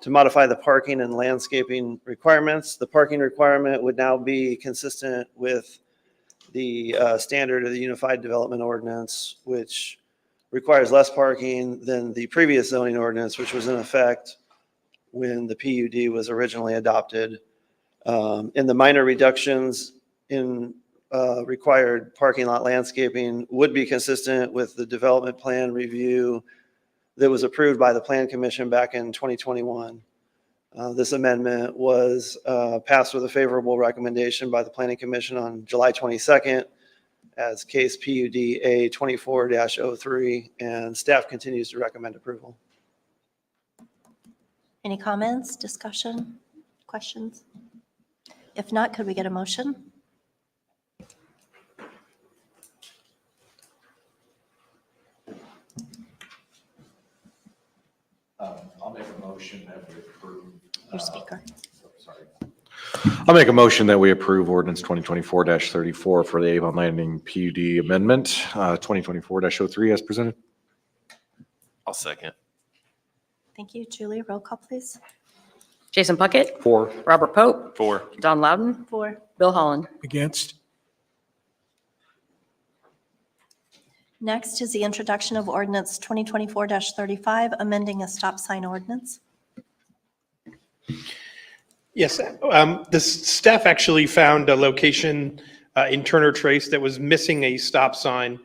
[SPEAKER 17] to modify the parking and landscaping requirements. The parking requirement would now be consistent with the standard of the Unified Development Ordinance, which requires less parking than the previous zoning ordinance, which was in effect when the PUD was originally adopted. And the minor reductions in required parking lot landscaping would be consistent with the development plan review that was approved by the Plan Commission back in 2021. This amendment was passed with a favorable recommendation by the Planning Commission on July 22nd as case PUD A 24-03, and staff continues to recommend approval.
[SPEAKER 1] Any comments, discussion, questions? If not, could we get a motion?
[SPEAKER 15] I'll make a motion that we approve.
[SPEAKER 1] Your speaker.
[SPEAKER 15] Sorry. I'll make a motion that we approve ordinance 2024-34 for the Avon Landing PUD amendment, 2024-03 as presented.
[SPEAKER 10] I'll second.
[SPEAKER 1] Thank you. Julie, roll call, please.
[SPEAKER 3] Jason Puckett,
[SPEAKER 15] 4.
[SPEAKER 3] Robert Pope,
[SPEAKER 10] 4.
[SPEAKER 3] Don Loudon,
[SPEAKER 1] 4.
[SPEAKER 3] Bill Holland.
[SPEAKER 12] Against?
[SPEAKER 1] Next is the introduction of ordinance 2024-35, amending a stop sign ordinance.
[SPEAKER 13] Yes, the staff actually found a location in Turner Trace that was missing a stop sign.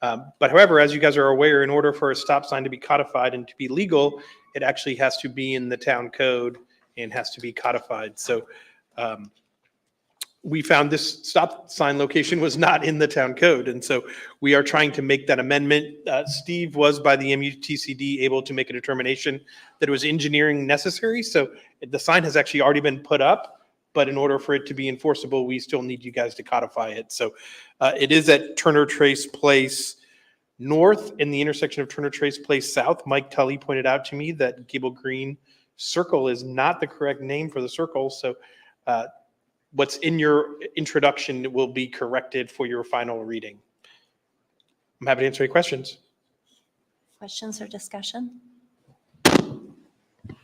[SPEAKER 13] But however, as you guys are aware, in order for a stop sign to be codified and to be legal, it actually has to be in the town code and has to be codified. So we found this stop sign location was not in the town code. And so we are trying to make that amendment. Steve was by the MUTCD able to make a determination that it was engineering necessary. So the sign has actually already been put up, but in order for it to be enforceable, we still need you guys to codify it. So it is at Turner Trace Place North in the intersection of Turner Trace Place South. Mike Tully pointed out to me that Gable Green Circle is not the correct name for the circle. So what's in your introduction will be corrected for your final reading. I'm happy to answer any questions.
[SPEAKER 1] Questions or discussion?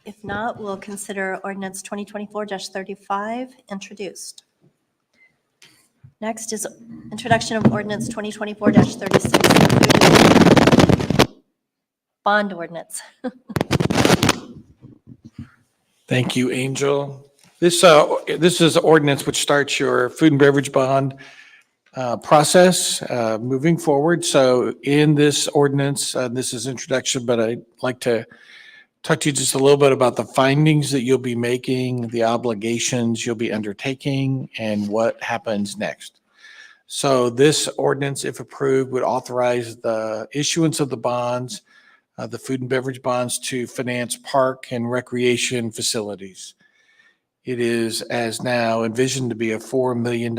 [SPEAKER 1] If not, we'll consider ordinance 2024-35 introduced. Next is introduction of ordinance 2024-36, bond ordinance.
[SPEAKER 12] Thank you, Angel. This is ordinance which starts your food and beverage bond process moving forward. So in this ordinance, this is introduction, but I'd like to talk to you just a little bit about the findings that you'll be making, the obligations you'll be undertaking, and what happens next. So this ordinance, if approved, would authorize the issuance of the bonds, the food and beverage bonds, to finance park and recreation facilities. It is as now envisioned to be a $4 million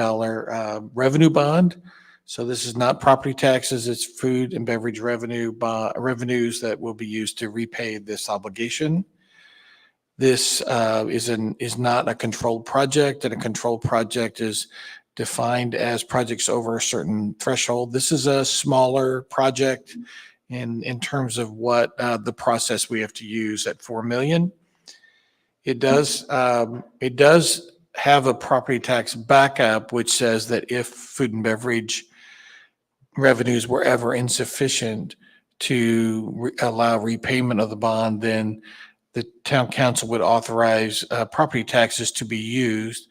[SPEAKER 12] revenue bond. So this is not property taxes, it's food and beverage revenues that will be used to repay this obligation. This is not a controlled project, and a controlled project is defined as projects over a certain threshold. This is a smaller project in terms of what the process we have to use at 4 million. It does have a property tax backup, which says that if food and beverage revenues were ever insufficient to allow repayment of the bond, then the town council would authorize property taxes to be used.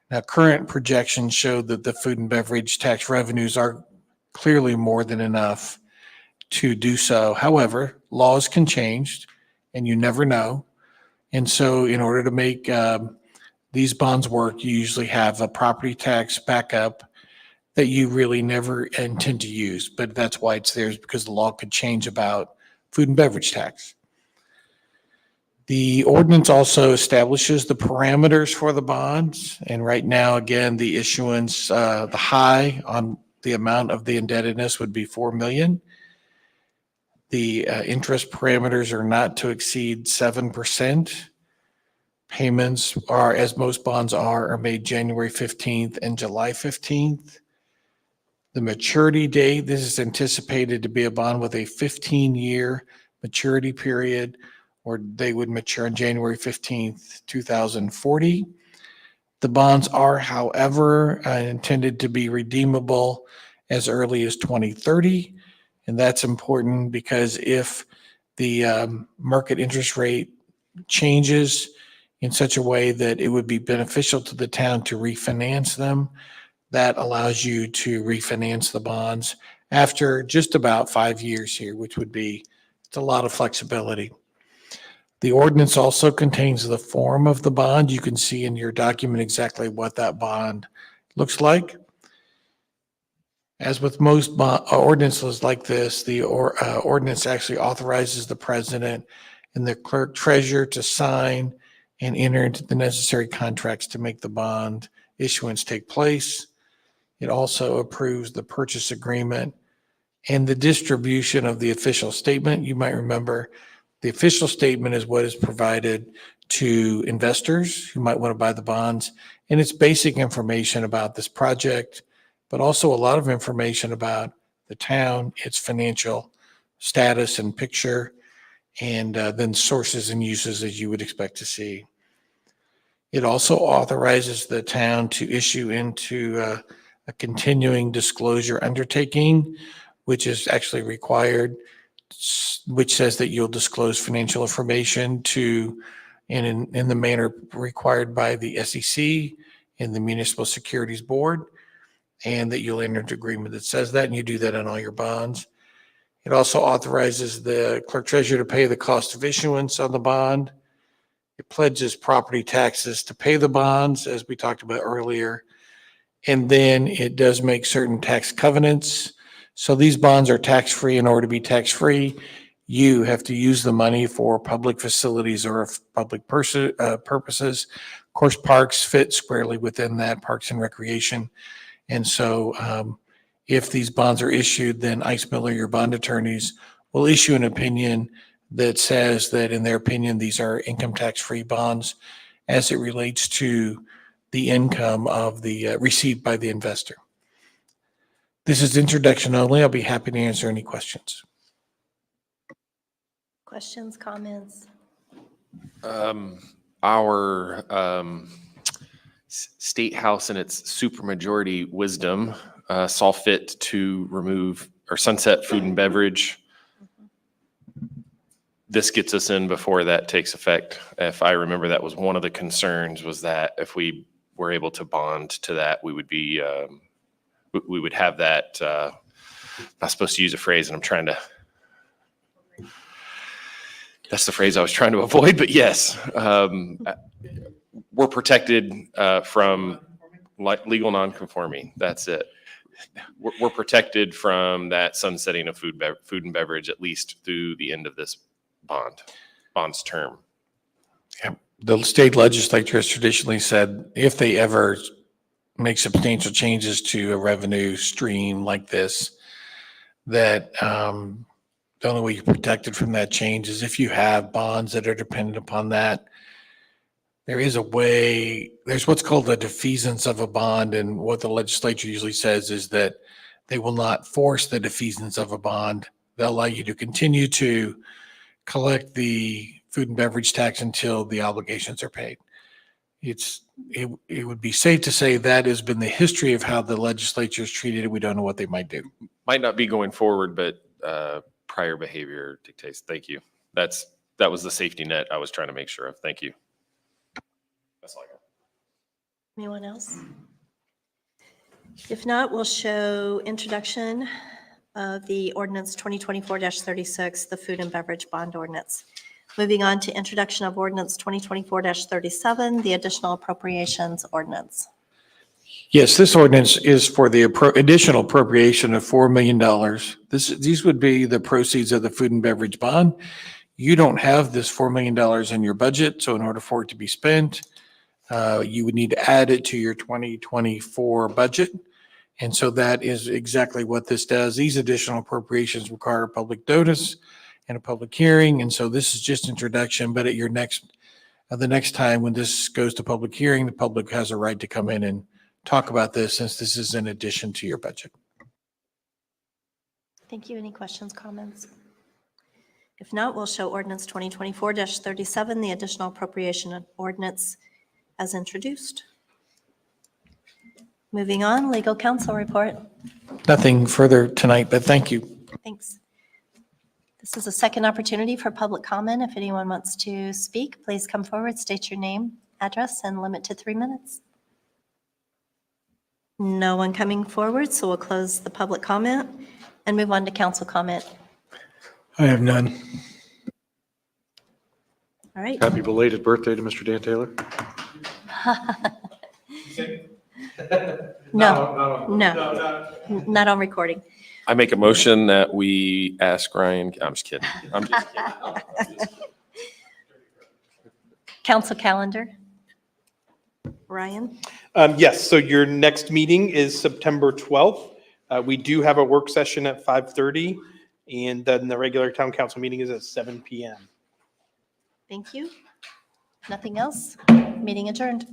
[SPEAKER 12] Now, current projections show that the food and beverage tax revenues are clearly more than enough to do so. However, laws can change and you never know. And so in order to make these bonds work, you usually have a property tax backup that you really never intend to use. But that's why it's there, is because the law could change about food and beverage tax. The ordinance also establishes the parameters for the bonds. And right now, again, the issuance, the high on the amount of the indebtedness would be 4 million. The interest parameters are not to exceed 7%. Payments are, as most bonds are made January 15th and July 15th. The maturity date, this is anticipated to be a bond with a 15-year maturity period, or they would mature on January 15th, 2040. The bonds are, however, intended to be redeemable as early as 2030. And that's important because if the market interest rate changes in such a way that it would be beneficial to the town to refinance them, that allows you to refinance the bonds after just about 5 years here, which would be, it's a lot of flexibility. The ordinance also contains the form of the bond. You can see in your document exactly what that bond looks like. As with most ordinances like this, the ordinance actually authorizes the president and the clerk treasurer to sign and enter into the necessary contracts to make the bond issuance take place. It also approves the purchase agreement and the distribution of the official statement. You might remember the official statement is what is provided to investors who might want to buy the bonds. And it's basic information about this project, but also a lot of information about the town, its financial status and picture, and then sources and uses as you would expect to see. It also authorizes the town to issue into a continuing disclosure undertaking, which is actually required, which says that you'll disclose financial information to, and in the manner required by the SEC and the Municipal Securities Board, and that you'll enter into agreement that says that, and you do that on all your bonds. It also authorizes the clerk treasurer to pay the cost of issuance on the bond. It pledges property taxes to pay the bonds, as we talked about earlier. And then it does make certain tax covenants. So these bonds are tax-free. In order to be tax-free, you have to use the money for public facilities or public purposes. Of course, parks fit squarely within that, parks and recreation. And so if these bonds are issued, then Ice Miller, your bond attorneys, will issue an opinion that says that in their opinion, these are income tax-free bonds as it relates to the income of the received by the investor. This is introduction only. I'll be happy to answer any questions.
[SPEAKER 1] Questions, comments?
[SPEAKER 10] Our state house in its supermajority wisdom saw fit to remove or sunset food and beverage. This gets us in before that takes effect. If I remember, that was one of the concerns, was that if we were able to bond to that, we would be, we would have that, not supposed to use a phrase, and I'm trying to, that's the phrase I was trying to avoid, but yes, we're protected from legal nonconforming. That's it. We're protected from that sunsetting of food and beverage, at least through the end of this bond's term.
[SPEAKER 12] Yeah. The state legislature has traditionally said if they ever make substantial changes to a revenue stream like this, that the only way you're protected from that change is if you have bonds that are dependent upon that. There is a way, there's what's called the defeasance of a bond, and what the legislature usually says is that they will not force the defeasance of a bond. They'll allow you to continue to collect the food and beverage tax until the obligations are paid. It would be safe to say that has been the history of how the legislature has treated it. We don't know what they might do.
[SPEAKER 10] Might not be going forward, but prior behavior dictates. Thank you. That was the safety net I was trying to make sure of. Thank you. That's all I got.
[SPEAKER 1] Anyone else? If not, we'll show introduction of the ordinance 2024-36, the food and beverage bond ordinance. Moving on to introduction of ordinance 2024-37, the additional appropriations ordinance.
[SPEAKER 12] Yes, this ordinance is for the additional appropriation of $4 million. These would be the proceeds of the food and beverage bond. You don't have this $4 million in your budget, so in order for it to be spent, you would need to add it to your 2024 budget. And so that is exactly what this does. These additional appropriations require a public notice and a public hearing. And so this is just introduction, but at your the next time when this goes to public hearing, the public has a right to come in and talk about this, since this is in addition to your budget.
[SPEAKER 1] Thank you. Any questions, comments? If not, we'll show ordinance 2024-37, the additional appropriation ordinance as introduced. Moving on, legal counsel report.
[SPEAKER 12] Nothing further tonight, but thank you.
[SPEAKER 1] Thanks. This is a second opportunity for public comment. If anyone wants to speak, please come forward, state your name, address, and limit to 3 minutes. No one coming forward, so we'll close the public comment and move on to council comment.
[SPEAKER 4] I have none.
[SPEAKER 1] All right.
[SPEAKER 15] Happy belated birthday to Mr. Dan Taylor.
[SPEAKER 1] No, not on recording.
[SPEAKER 10] I make a motion that we ask Ryan, I'm just kidding. I'm just kidding.
[SPEAKER 1] Council calendar. Ryan?
[SPEAKER 13] Yes, so your next meeting is September 12th. We do have a work session at 5:30, and then the regular town council meeting is at 7 PM.
[SPEAKER 1] Thank you. Nothing else? Meeting adjourned.